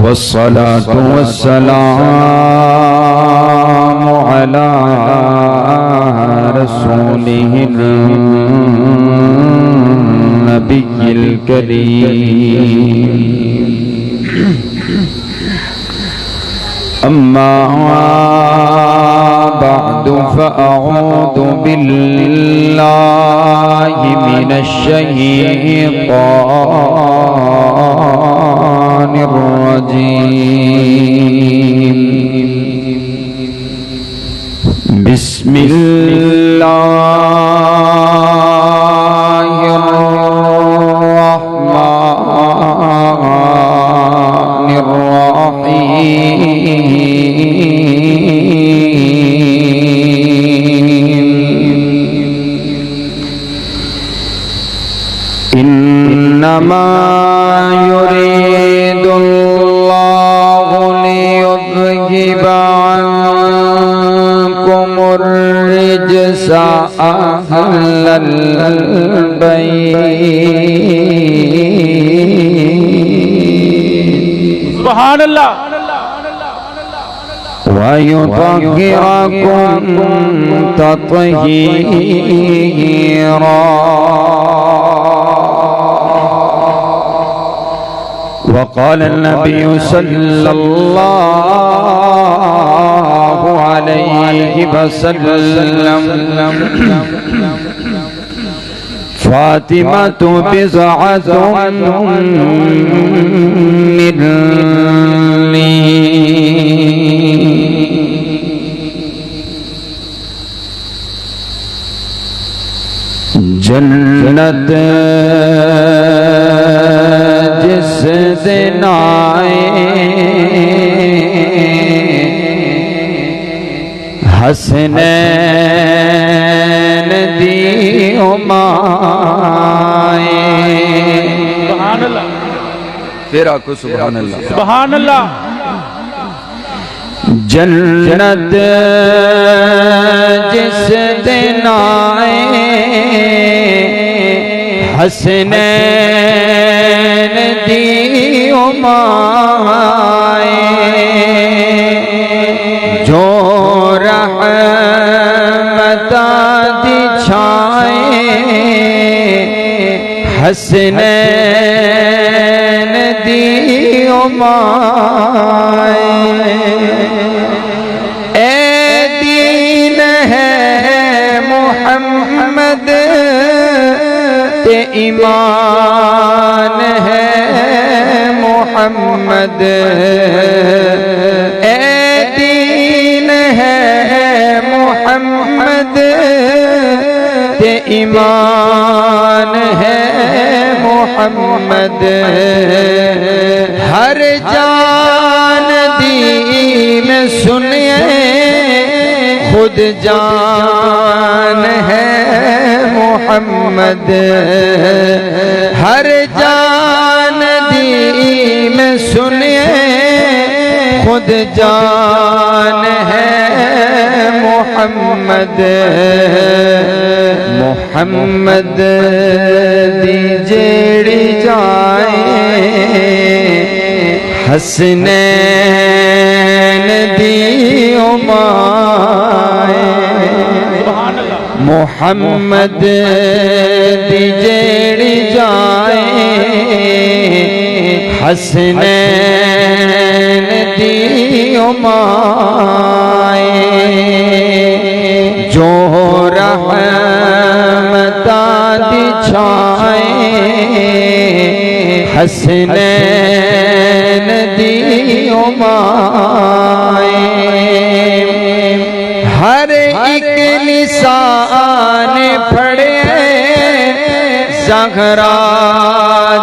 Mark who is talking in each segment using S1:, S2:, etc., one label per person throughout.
S1: वस्सलातु वस्सलामु अला रसूलिहिन नबिय्यिल करीम। अम्मा बअदु फ़अऊज़ु बिल्लाहि मिनश शैतानिर रजीम। बिस्मिल्लाहिर रहमानिर रहीम। इन्नमा युरीदुल्लाहु लियुज़हिबा अन्कुमुर रिज्सा अह्लल बैत। सुभान अल्लाह। वयुतहिरकुम तत्हीरा। वक़ाल नबी सल्लल्लाहु अलैहि वसल्लम फ़ातिमतु बिज़अतुन मिन्नी। जन्नत जिस दिन आए हसनैन दी उमाए। सुभान अल्लाह। फिर आको सुभान अल्लाह। सुभान अल्लाह। जन्नत जिस दिन आए हसनैन दी उमाए। जो रहमता दी छाए हसनैन दी उमाए। ईमान है मोहम्मद ए दीन है मोहम्मद ते ईमान है मोहम्मद। हर जान दीन सुनिए खुद जान है मोहम्मद। हर जान दीन सुनिए खुद जान है मोहम्मद। मोहम्मद दी जेड़ी जाए हसनैन दी उमाए। मोहम्मद दी जेड़ी जाए हसनैन दी उमाए। जो रहमता दी छाए हसनैन दी उमाए। हर एक निशान फड़े ज़हरा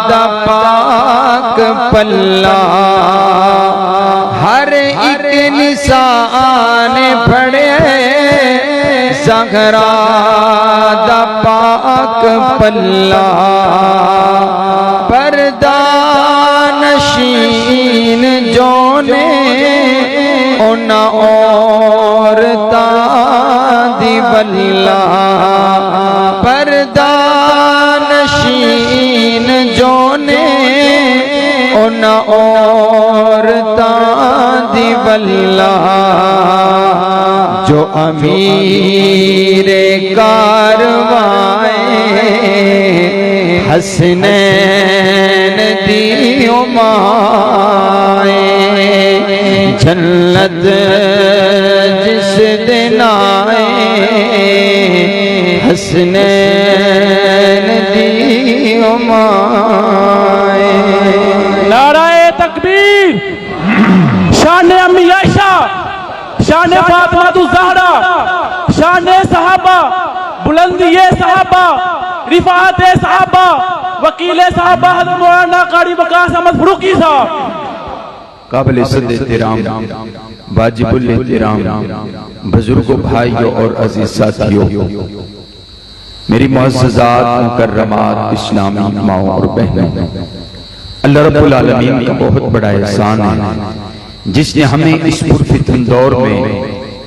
S1: दा पाक पल्ला। हर एक निशान फड़े ज़हरा दा पाक पल्ला। पर्दा नशीन जो ने ओना औरता दी बल्ला पर्दा नशीन जोने उन औरता दी बल्ला जो अमीर कारवाए हसनैन दी उमाए जन्नत जिस दिन आए हसनैन दी उमाए।
S2: नाराए तकबीर। शान अम्मी आयशा, शान फातिमा तु ज़हरा, शान सहाबा, बुलंदी सहाबा, रिफात सहाबा, वकील सहाबा हज़रत मौलाना कारी वकास अहमद फरूकी साहब।
S1: काबिल इज़्ज़त एहतराम वाजिबुल एहतराम बुजुर्गों, भाइयों और अजीज साथियों, मेरी मुअज़्ज़ज़ात मुकर्रमात इस्लामी माओ और बहनों, अल्लाह रब्बुल आलमीन का बहुत बड़ा एहसान है जिसने हमें इस पुरफितन दौर में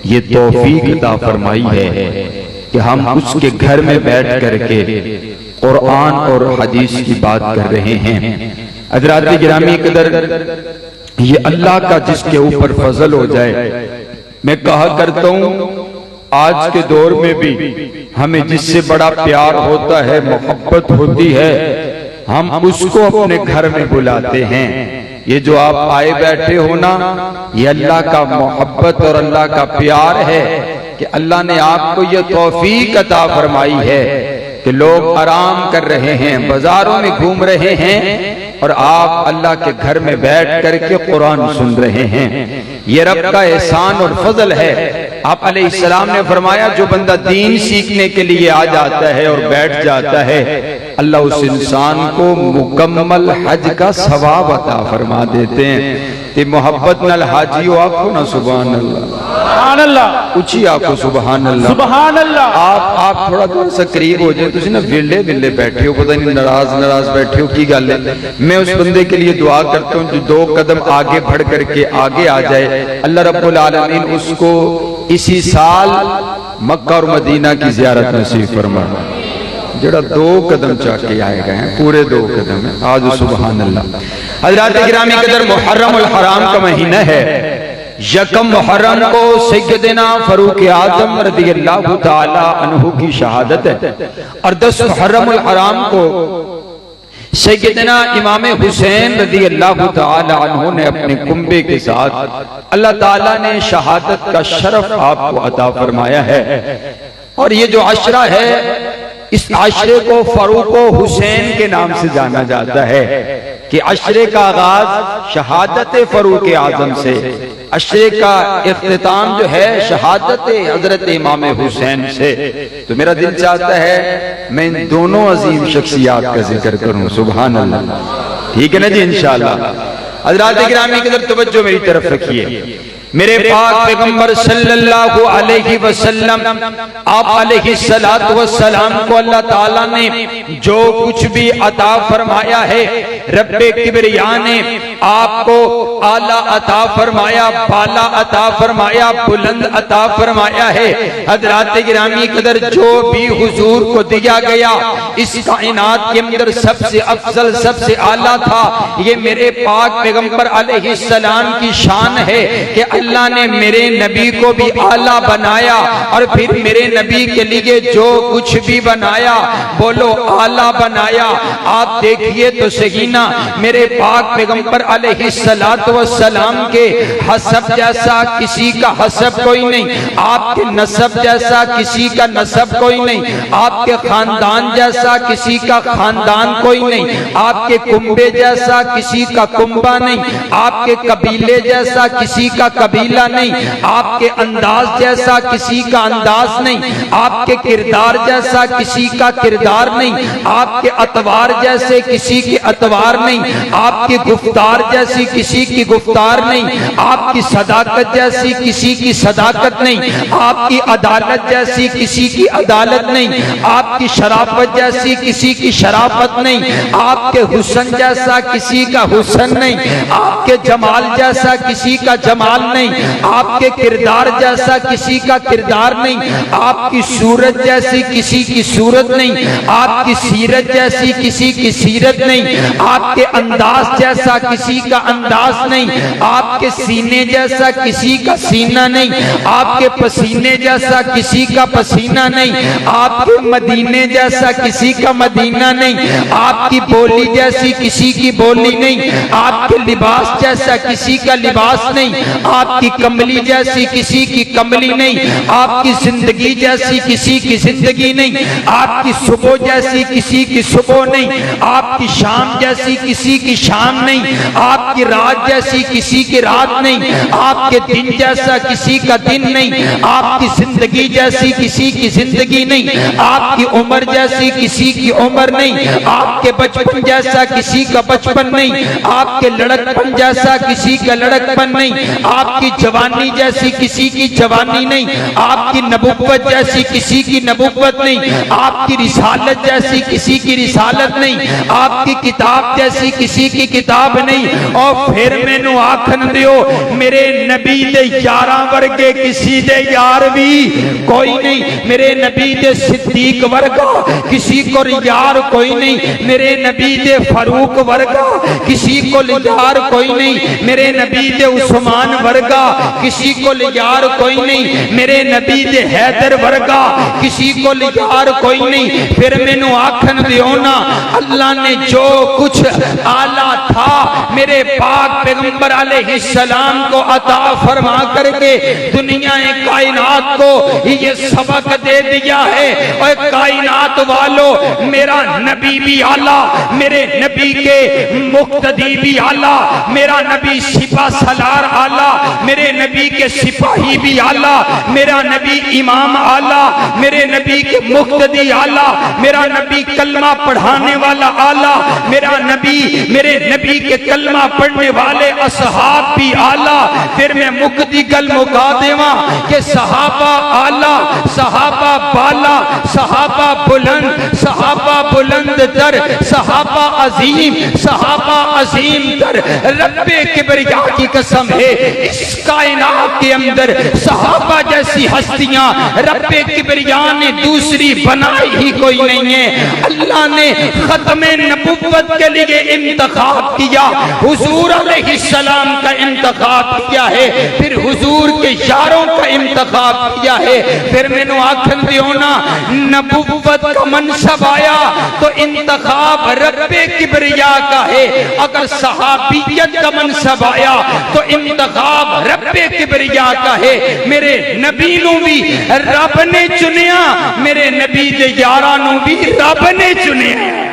S1: ये तौफीक अता फरमाई है कि हम उसके घर में बैठ करके कुरान और हदीस की बात कर रहे हैं। हज़रात गिरामी कदर, ये अल्लाह का जिसके ऊपर फजल हो जाए। मैं कहा करता हूँ आज के दौर में भी हमें जिससे बड़ा प्यार होता है, मोहब्बत होती है, हम उसको अपने घर में बुलाते हैं। ये जो आप आए बैठे हो ना, ये अल्लाह का मोहब्बत और अल्लाह का प्यार है कि अल्लाह ने आपको ये तौफीक अता फरमाई है कि लोग आराम कर रहे हैं, बाजारों में घूम रहे हैं और आप अल्लाह के घर में बैठ करके कुरान सुन रहे हैं। ये रब का एहसान और फजल है। आप अलैहिस्सलाम ने फरमाया जो बंदा दीन सीखने के लिए आ जाता है और बैठ जाता है, अल्लाह उस इंसान को मुकम्मल हज का सवाब अता फरमा देते हैं। ते मोहब्बत नल हाजियो आपको ना सुभान अल्लाह,
S2: सुभान अल्लाह,
S1: पूछी आपको सुभान अल्लाह,
S2: सुभान अल्लाह।
S1: आप थोड़ा सा करीब हो जाए। तुझे ना विले विले बैठे हो, पता नहीं नाराज बैठे हो की गल है। मैं उस बंदे के लिए दुआ करता हूँ जो 2 कदम आगे बढ़ करके आगे आ जाए। अल्लाह रब्बुल आलमीन उसको इसी साल मक्का और मदीना की ज़ियारत नसीब फरमाए। जड़ा 2 कदम चाके आएगा हैं, पूरे 2 कदम है आज। सुभान अल्लाह। हज़रात गिरामी कदर, मुहर्रमुल हराम का महीना है। यकम मुहर्रम को सैयदना फारूक आज़म रज़ियल्लाहु ताला अन्हु की शहादत है और 10 मुहर्रमुल हराम को सैयदना इमाम हुसैन रज़ियल्लाहु ताला अन्हु ने अपने कुंबे के साथ अल्लाह ताला ने शहादत का शरफ आपको अता फरमाया है। और ये जो अशरा है, इस आशरे को फारूक हुसैन के नाम से जाना जाता है कि अशरे का आगाज शहादत फारूक आज़म से, अशरे का इख्तिताम जो है शहादत हजरत इमाम हुसैन से। तो मेरा दिल चाहता है मैं इन दोनों अजीम शख्सियात का जिक्र करूं। सुभान अल्लाह। ठीक है ना जी, इंशाअल्लाह। हज़रात गिरामी की तरफ तवज्जो मेरी तरफ रखिए। मेरे पाक पैगंबर सल्लल्लाहु अलैहि वसल्लम आप अलैहिस्सलातु वस्सलाम को अल्लाह ताला ने जो कुछ भी अता फरमाया है, रब्बे किबरिया ने आपको आला अता फरमाया, बाला अता फरमाया, बुलंद अता फरमाया है। हज़रात गिरामी कदर, जो भी हुजूर को दिया गया इस कायनात के अंदर सबसे अफजल, सबसे आला था। ये मेरे पाक पैगंबर अलैहिस्सलाम की शान है कि अल्लाह ने मेरे नबी को भी आला बनाया और फिर मेरे नबी के लिए जो कुछ भी बनाया, बोलो आला बनाया। आप देखिए तो सही ना, मेरे पाक पैगंबर अलैहिस्सलातु वस्सलाम के हसब जैसा किसी का हसब कोई नहीं, आपके नसब जैसा किसी का नसब कोई नहीं, आपके खानदान जैसा किसी का खानदान कोई नहीं, आपके कुंबे जैसा किसी का कुंबा नहीं, आपके कबीले जैसा किसी का कबीला नहीं, आपके अंदाज जैसा किसी का अंदाज नहीं, आपके किरदार जैसा किसी का किरदार नहीं, आपके अतवार जैसे किसी के अतवार नहीं, आपकी गुफ्तार जैसी किसी की गुफ्तार नहीं, आपकी सदाकत जैसी किसी की सदाकत नहीं, आपकी अदालत जैसी किसी की अदालत नहीं, आपकी शराफत जैसी किसी की शराफत नहीं, आपके हुस्न जैसा किसी का हुस्न नहीं, आपके जमाल जैसा किसी का जमाल नहीं। नहीं, आपके किरदार जैसा किसी का किरदार नहीं, आपकी सूरत जैसी किसी की सूरत नहीं, आपकी सीरत जैसी किसी की सीरत नहीं, आपके अंदाज जैसा किसी का अंदाज नहीं, आपके सीने जैसा किसी का सीना नहीं, आपके पसीने जैसा किसी का पसीना नहीं, आपके मदीने जैसा किसी का मदीना नहीं, आपकी बोली जैसी किसी की बोली नहीं, आपके लिबास जैसा किसी का लिबास नहीं, आपकी कमली जैसी किसी की कमली नहीं, आपकी जिंदगी जैसी किसी की जिंदगी नहीं, आपकी सुबह जैसी किसी की सुबह नहीं, आपकी शाम जैसी किसी की शाम नहीं, आपकी रात जैसी किसी की रात नहीं, आपके दिन जैसा किसी का दिन नहीं, आपकी जिंदगी जैसी किसी की जिंदगी नहीं, आपकी उम्र जैसी किसी की उम्र नहीं, आपके बचपन जैसा किसी का बचपन नहीं, आपके लड़कपन जैसा किसी का लड़कपन नहीं, आपकी जवानी जैसी किसी की जवानी नहीं, आपकी नबुव्वत जैसी किसी की नबुव्वत नहीं, आपकी रिसालत जैसी किसी की रिसालत नहीं, आपकी किताब जैसी किसी की किताब नहीं। और फिर मैनू आखन दियो मेरे नबी दे यारां वर्गे किसी दे यार भी कोई नहीं, मेरे नबी दे सिद्दीक वर्गा किसी को यार कोई नहीं, मेरे नबी दे फारूक वर्गा किसी को यार कोई नहीं, मेरे नबी दे उस्मान वर्गा किसी को यार कोई नहीं, मेरे नबी दे हैदर वर्गा किसी को यार कोई नहीं। फिर मैनू आखन दियो ना अल्लाह ने जो कुछ आला था मेरे पाक पैगंबर अलैहिस्सलाम को अता फरमा करके दुनिया कायनात को ये सबक दे दिया है। और कायनात वालों मेरा नबी भी आला, मेरे नबी के मुक्तदी भी आला, मेरा नबी सिपा सलार आला, मेरे नबी के सिपाही भी आला, मेरा नबी इमाम आला, मेरे नबी के मुक्तदी आला, मेरा नबी कलमा पढ़ाने वाला आला, मेरे नबी के कलमा पढ़ने वाले असहाब भी आला। फिर मैं मुक्ति गल मुका देवा कि सहाबा आला, सहाबा बाला, सहाबा बुलंद दर, सहाबा अजीम दर। रब्बे किबरिया की कसम है इस कायनात के अंदर सहाबा जैसी हस्तियां रब्बे किबरिया ने दूसरी बनाई ही कोई नहीं है। अल्लाह ने खत्मे नबुव्वत के लिए इंतखाब किया, हुजूर अलैहिस्सलाम का इंतखाब किया है, फिर हुजूर के यारों का इंतखाब किया है। फिर मैनू आखन दियो ना नबुव्वत का मनसब आया तो इंतखाब रब्बे किबरिया का है, अगर सहाबियत का मनसब आया तो इंतखाब रब्बे किबरिया का है। मेरे नबी नू भी रब ने चुनिया, मेरे नबी दे यारां नू भी रब ने चुनिया।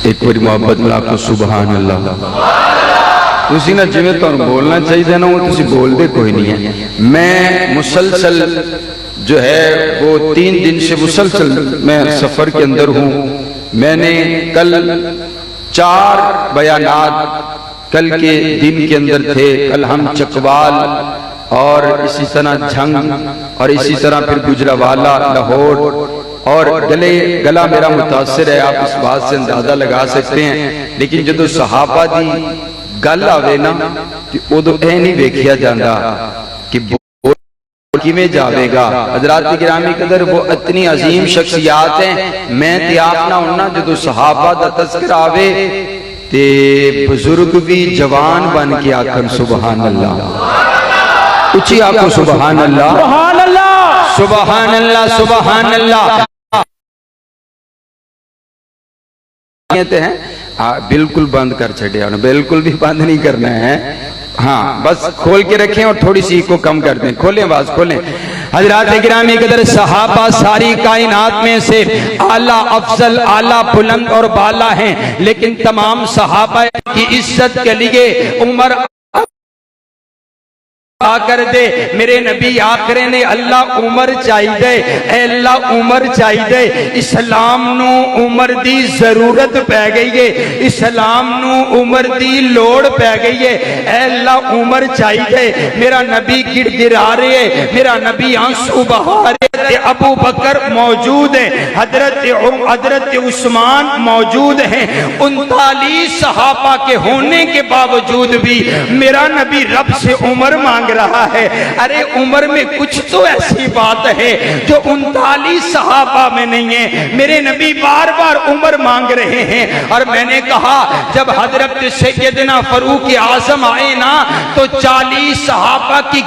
S2: एक बार मोहब्बत लाखो सुभान अल्लाह। तुसी ना जिवें तुहानू बोलना चाहिए ना वो तुसी बोलते कोई नहीं है। मैं मुसलसल जो है वो 3 दिन से मुसलसल मैं सफर के अंदर हूँ। मैंने कल 4 बयानात कल के दिन के अंदर थे। कल हम चकवाल और इसी तरह झंग और इसी तरह फिर गुजरावाला, लाहौर और गला मेरा मुतासिर है, आप इस बात से अंदाजा लगा सकते हैं। लेकिन जो सहाबा दी गल आवे ना कि उदों यह नहीं वेखिया जाता कि किवें जावेगा। हज़रात गिरामी कदर वो इतनी अजीम शख्सियात हैं। मैं ते आप ना होना जो सहाबा दा तज़किरा आवे ते बुजुर्ग भी जवान बन के आखन सुभान अल्लाह। उची आखो सुभान अल्लाह, सुभान अल्लाह, सुभान अल्लाह, सुभान अल्लाह। हैं बिल्कुल बंद कर छड़िया, बिल्कुल भी बंद नहीं करना है। हाँ बस खोल के रखें और थोड़ी सी को कम कर दें। खोलें आवाज खोलें। हज़रात गिरामी कदर सहाबा सारी कायनात में से आला अफजल, आला बुलंद और बाला हैं, लेकिन तमाम सहाबा की इज्जत के लिए उमर
S1: कर दे। मेरे नबी आखरे ने अल्लाह उमर चाहिए, अल्लाह उमर चाहिए। इस्लाम नू उमर दी जरूरत पै गई है, इस्लाम नू उमर दी लोड़ पै गई है, अल्लाह उमर चाहिए। मेरा नबी गिड़गिड़ा रहे, मेरा नबी आंसू बहा रहे। अबू बकर मौजूद है, हजरत उस्मान मौजूद है। 39 सहाबा के होने के बावजूद भी मेरा नबी रब से उमर मांग रहा है। अरे उम्र में कुछ तो ऐसी बात है जो 39 सहाबा में नहीं है। मेरे नबी बार बार उम्र मांग रहे हैं। और मैंने कहा जब हजरत सैयदना फारूक आजम आए ना तो 40 सहाबा की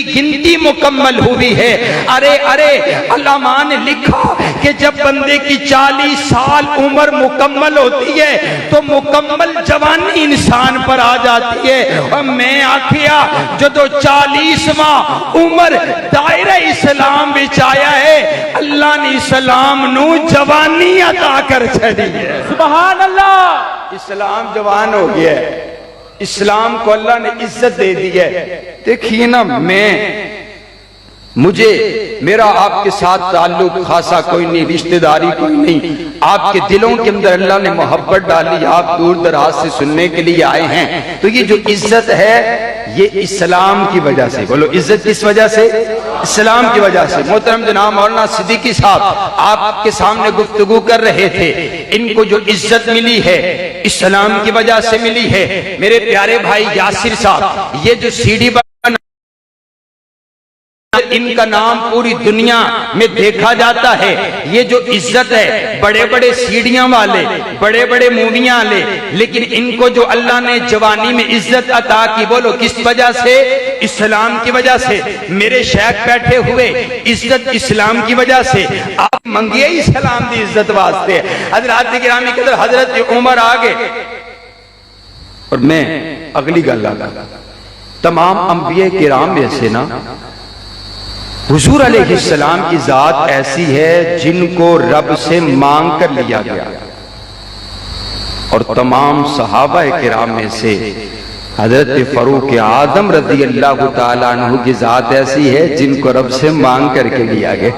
S1: गिनती मुकम्मल हुई है। अरे अरे अल्लामा ने लिखा कि जब बंदे की 40 साल उम्र मुकम्मल होती है तो मुकम्मल जवानी इंसान पर आ जाती है। और मैं आखिया जो 40वां उम्र दायरा इस्लाम विच आया है, अल्लाह ने इस्लाम नू जवानी अता कर छड़ी है।
S3: सुभान अल्लाह।
S1: इस्लाम जवान हो गया है, इस्लाम को अल्लाह ने इज्जत दे दी है। देखिए ना, मुझे मेरा आपके साथ ताल्लुक खासा कोई नहीं, रिश्तेदारी कोई नहीं। आपके दिलों के अंदर अल्लाह ने मोहब्बत डाली, आप दूर दराज से सुनने के लिए आए हैं। तो ये जो इज्जत है ये इस्लाम की वजह से, बोलो इज्जत किस वजह से? इस्लाम की वजह से। मोहतरम जनाब मौलाना सिद्दीकी साहब आपके सामने गुफ्तगू कर रहे थे। इनको जो इज्जत मिली है इस्लाम की वजह से मिली है। मेरे प्यारे भाई यासिर साहब, ये जो सीढ़ी इनका नाम पूरी दुनिया में देखा जाता है। ये जो इज्जत है, बड़े बड़े सीढ़ियां वाले, बड़े बड़े मूवियां वाले, लेकिन इनको जो अल्लाह ने जवानी में इज्जत अता की, बोलो किस वजह से? इस्लाम की वजह से। मेरे शेख बैठे हुए, इज्जत इस्लाम की वजह से। आप मंगिए इस्लाम की इज्जत वास्ते। हजरत गिरामी कदर हजरत उमर आ गए। और मैं अगली गल आगा, तमाम अंबिया किराम में से ना हुजूर अलैहिस्सलाम की जात ऐसी है जिनको रब से मांग कर लिया गया। और तमाम सहाबा किराम में से हजरत फारूक आजम रज़ी अल्लाह तआला अन्हु की जात ऐसी है जिनको रब से मांग करके लिया गया।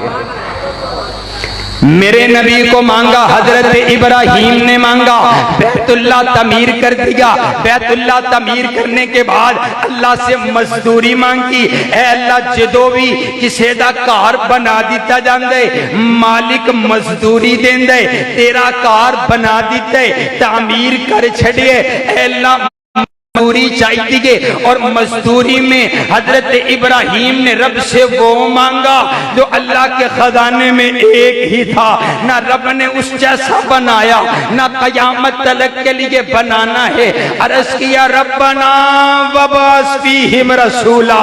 S1: मेरे नबी को मांगा, हजरत इब्राहिम ने मांगा, बैतुल्लाह तमीर कर दिया। बैतुल्लाह तमीर करने के बाद अल्लाह से मजदूरी मांगी। ऐ अल्लाह जो भी किसी दा घर बना दिता जांदे, मालिक मजदूरी देंदे, तेरा घर बना दिते, तामीर कर छड़िए। ऐ अल्लाह मजदूरी चाहिए। और मजदूरी में हजरत इब्राहिम ने रब से वो मांगा जो अल्लाह के खजाने में एक ही था। ना रब ने उस जैसा बनाया, ना कयामत तलक के लिए बनाना है। अर्ज किया रब्बना वबअस फीहिम रसूला,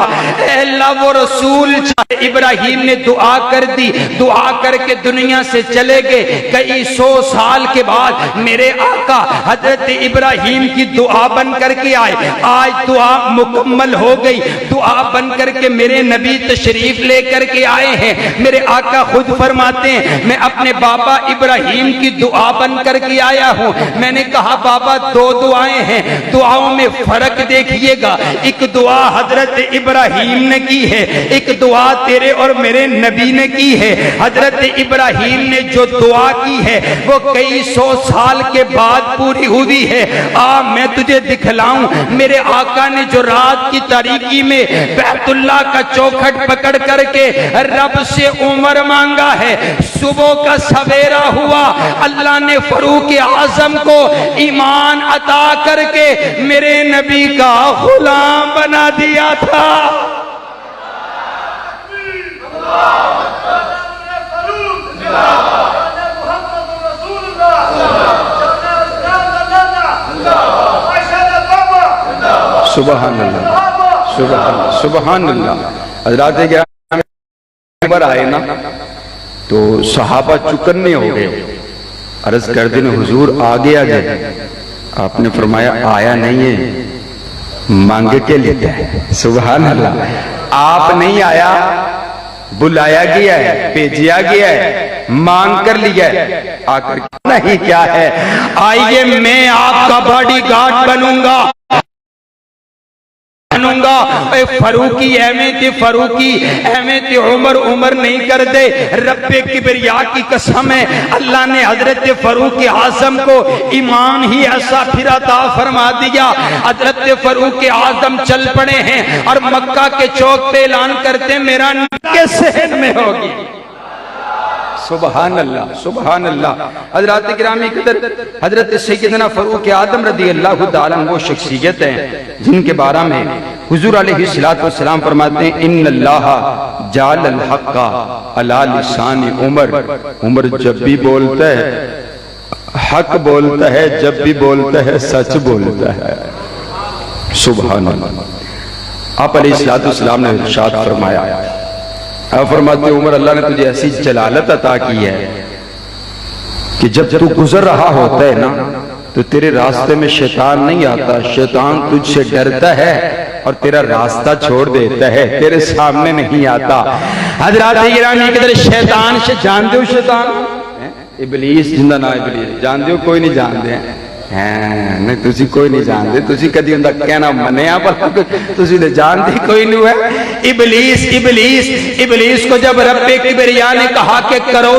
S1: अल्लाह वो रसूल चाहे। इब्राहिम ने दुआ कर दी, दुआ करके दुनिया से चले गए। कई 100 साल के बाद मेरे आका हजरत इब्राहिम की दुआ बन करके आज दुआ मुकम्मल हो गई। दुआ बन करके मेरे नबी तशरीफ लेकर के आए हैं। मेरे आका खुद फरमाते हैं मैं अपने बाबा इब्राहिम की दुआ बन करके आया हूं। मैंने कहा बाबा 2 दुआएं हैं, दुआओं में फर्क देखिएगा। एक दुआ हजरत इब्राहिम ने की है, एक दुआ तेरे और मेरे नबी ने की है। हजरत इब्राहिम ने जो दुआ की है वो कई 100 साल के बाद पूरी हुई है। मैं तुझे दिखलाऊं, मेरे आका ने जो रात की तारीकी में बैतुल्लाह का चौखट पकड़ करके रब से उम्र मांगा है। सुबह का सवेरा हुआ, अल्लाह ने फारूक आजम को ईमान अता करके मेरे नबी का गुलाम बना दिया था। सुबहान अल्लाह, सुबहान अल्लाह। हज़रात गिरामी आए ना तो सहाबा चुकन्ने हो गए। अर्ज कर दिन हुजूर आ गया जाए। आपने फरमाया आया नहीं है, मांग के लेता है। सुबहान अल्लाह। आप नहीं आया, बुलाया गया है, भेजा गया है, मांग कर लिया है। आकर नहीं क्या है, आइए मैं आपका बॉडीगार्ड बनूंगा। बनूंगा। फरूकी अहमेद फरूकी अहमेद उमर उमर नहीं कर दे। रब्बे किबरिया की कसम है, अल्लाह ने हजरत फरूक आजम को ईमान ही ऐसा फिर अता फरमा दिया। हजरत फरूक आजम चल पड़े हैं और मक्का के चौक पे ऐलान करते मेरा के सहन में होगी। सुभान अल्लाह सुभान अल्लाह। हजरत गिरामी कदर हजरत सैयदना फरूक आदम रदी अल्लाह तआला वो शख्सियत है जिनके बारे में हुजूर अलैहिस्सलातु वस्सलाम फरमाते हैं इन्नल्लाह जालल हक्का अला लिसानी उमर। उमर जब भी बोलता है हक बोलता है, जब भी बोलता है सच बोलता है। सुभान अल्लाह। आप अलैहिस्सलातु वस्सलाम ने इरशाद फरमाया, आप फरमाते उमर अल्लाह ने तुझे ऐसी जलालत अता की है कि जब तू गुजर रहा होता है ना तो तेरे रास्ते में शैतान नहीं आता, शैतान तुझसे डरता है और तेरा रास्ता छोड़ देता है, तेरे सामने नहीं आता। हजरत गिरामी कदर शैतान से जानते हो, शैतान इबलीस जिंदा ना इबलीस जानते हो, कोई नहीं जानते नहीं तुसी कोई नहीं जानते, तुसी कदी उनका कहना मनिया पर तुसी तो जानते कोई नहीं है। इबलीस इबलीस इबलीस को जब रब्बे किबरिया ने कहा कि करो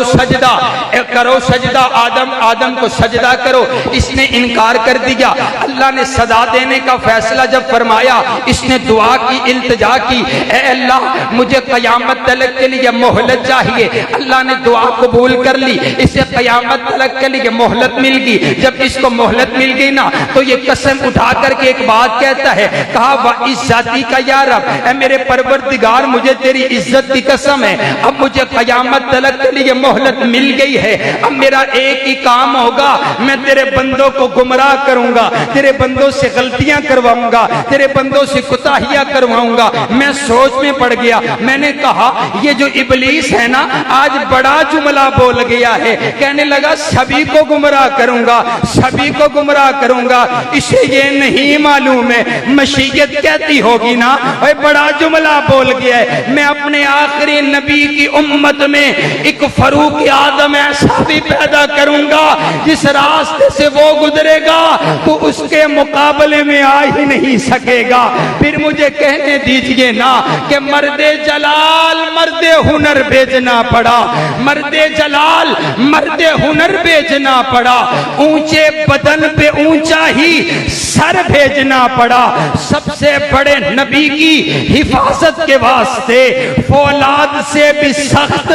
S1: सजदा आदम आदम को सजदा करो, इसने इनकार कर दिया। अल्लाह ने सदा देने का फैसला जब फरमाया, इसने दुआ की, इल्तिजा की, ए अल्लाह मुझे कयामत तलक के लिए मोहलत चाहिए। अल्लाह ने दुआ कबूल कर ली, इसे कयामत तलक के लिए मोहलत मिल गई। जब इसको मोहलत मिल गई ना तो ये कसम उठा करके एक बात कहता है, कहा वा इज्जती का या रब, ऐ मेरे परवरदिगार मुझे तेरी इज्जत की कसम है, अब मुझे कयामत तलक के लिए मोहलत मिल गई है। अब मेरा एक ही काम होगा, मैं तेरे बंदों को गुमराह करूंगा, तेरे बंदों से गलतियां करवाऊंगा, तेरे बंदों से कुताहियां करवाऊंगा। मैं सोच में पड़ गया, मैंने कहा ये जो इबलीस है ना आज बड़ा जुमला बोल गया है, कहने लगा सभी को गुमराह करूंगा, सभी को गुमराह करूंगा। इसे ये नहीं मालूम है मशीयत कहती होगी ना, और बड़ा जुमला बोल गया है। मैं अपने आखिरी नबी की उम्मत में एक फरूक आदम ऐसा भी पैदा करूंगा जिस रास्ते से वो गुजरेगा तो उसके मुकाबले में आ ही नहीं सकेगा। फिर मुझे कहने दीजिए ना कि मर्दे जलाल मर्दे हुनर बेचना पड़ा, मर्दे जलाल मर्दे हुनर बेचना पड़ा, ऊंचे बदन पे ऊंचा ही सर भेजना पड़ा। सबसे बड़े नबी की हिफाजत के वास्ते फौलाद से भी सख्त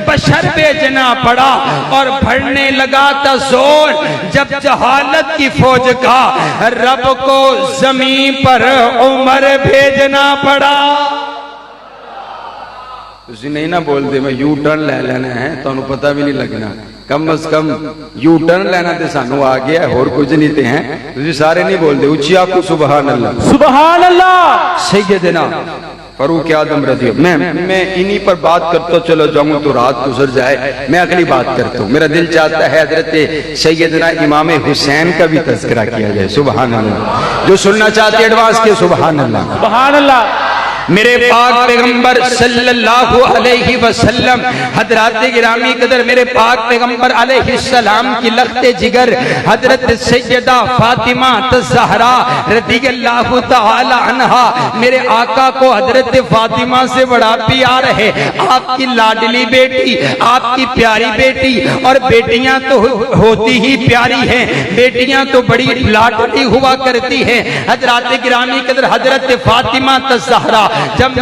S1: बशर भेजना पड़ा। और बढ़ने लगा था जोर जब जहालत की फौज का, रब को जमीन पर उमर भेजना पड़ा। तुसी नहीं ना बोलते मैं यू टर्न ले लेना है, तुहानू पता भी नहीं लगना। कम अज कम यू टर्न लेना तो सानू आ गया, होर कुछ नहीं ते हैं। तुसी सारे नहीं बोलते, उच्ची आपको सुभान अल्लाह
S3: सुभान अल्लाह।
S1: सैयदना फरूक आदम रज़ी मैं इन्हीं पर बात करता चलो जाऊं तो रात गुजर जाए। मैं अगली बात करता हूँ, मेरा दिल चाहता है हजरत सैयदना इमाम हुसैन का भी तज़किरा किया जाए। सुभान अल्लाह। जो सुनना चाहते एडवांस के सुभान अल्लाह
S3: सुभान अल्लाह।
S1: मेरे पाक पैगंबर सल्लल्लाहु अलैहि वसल्लम हजरत गिरामी कदर मेरे पाक पैगंबर अलैहिस्सलाम की लख्ते जिगर हजरत सैयदा फातिमा तज़हरा रज़ियल्लाहु तआला अन्हा, मेरे आका को हजरत फातिमा से बड़ा प्यार है। आपकी लाडली बेटी, आपकी प्यारी बेटी, और बेटियां तो होती ही प्यारी हैं, बेटियां तो बड़ी लाडली हुआ करती हैं। हजरत गिरामी कदर हजरत फातिमा तज़हरा जब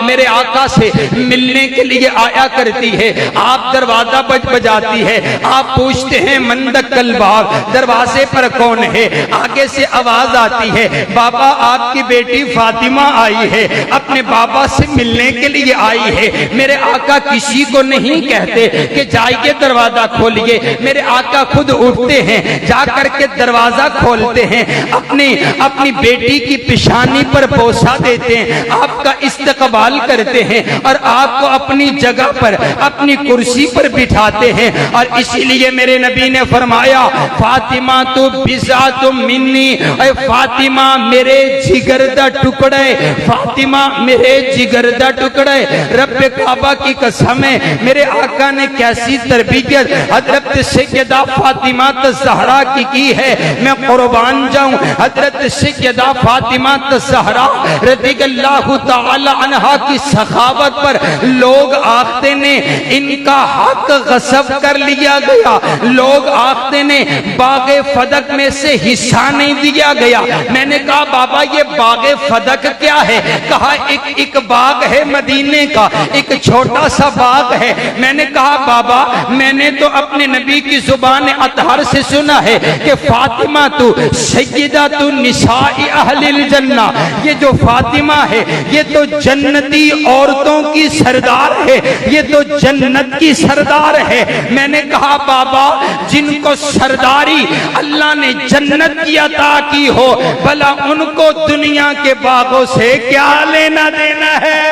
S1: मेरे आका से मिलने के लिए आया करती है, आप दरवाजा बजाती है, आप पूछते हैं मंदकल बाब, दरवाजे पर कौन है? आगे से आवाज आती है बाबा आपकी बेटी फातिमा आई है, अपने बाबा से मिलने के लिए आई है। मेरे आका किसी को नहीं कहते कि जाइए दरवाजा खोलिए, मेरे आका खुद उठते हैं, जाकर के दरवाजा खोलते हैं, अपनी बेटी की पेशानी पर बोसा देते हैं। आप आपका इस्तकबाल करते हैं और आपको अपनी जगह पर, अपनी कुर्सी पर बिठाते हैं। और इसीलिए मेरे नबी ने फरमाया, फातिमा तो बिज़ा तुम मिन्नी, ऐ फातिमा मेरे जिगर दा टुकड़े, फातिमा मेरे जिगर दा टुकड़े। रब्बे काबा की कसम है, मेरे आका ने कैसी तरबियत हजरत सैयदा फातिमा ज़हरा की है, मैं कुर्बान जाऊं। हजरत सैयदा फातिमा ज़हरा रज़ियल्लाहु ताला अन्हा की सखावत पर लोग आखते ने इनका हक गस्ब कर लिया गया, लोग आखते ने बागे फदक में से हिस्सा नहीं दिया गया। मैंने कहा बाबा ये बागे फदक क्या है? कहा एक बाग है मदीने का, एक छोटा सा बाग है। मैंने कहा बाबा मैंने तो अपने नबी की जुबान अतहर से सुना है कि फातिमा तू सैयदा तू निसाई अहलिल जन्ना, ये जो फातिमा है ये तो जन्नती औरतों की सरदार है, ये तो जन्नत की सरदार है। मैंने कहा बाबा जिनको सरदारी अल्लाह ने जन्नत की अता की हो, भला उनको दुनिया के बागों से क्या लेना देना है?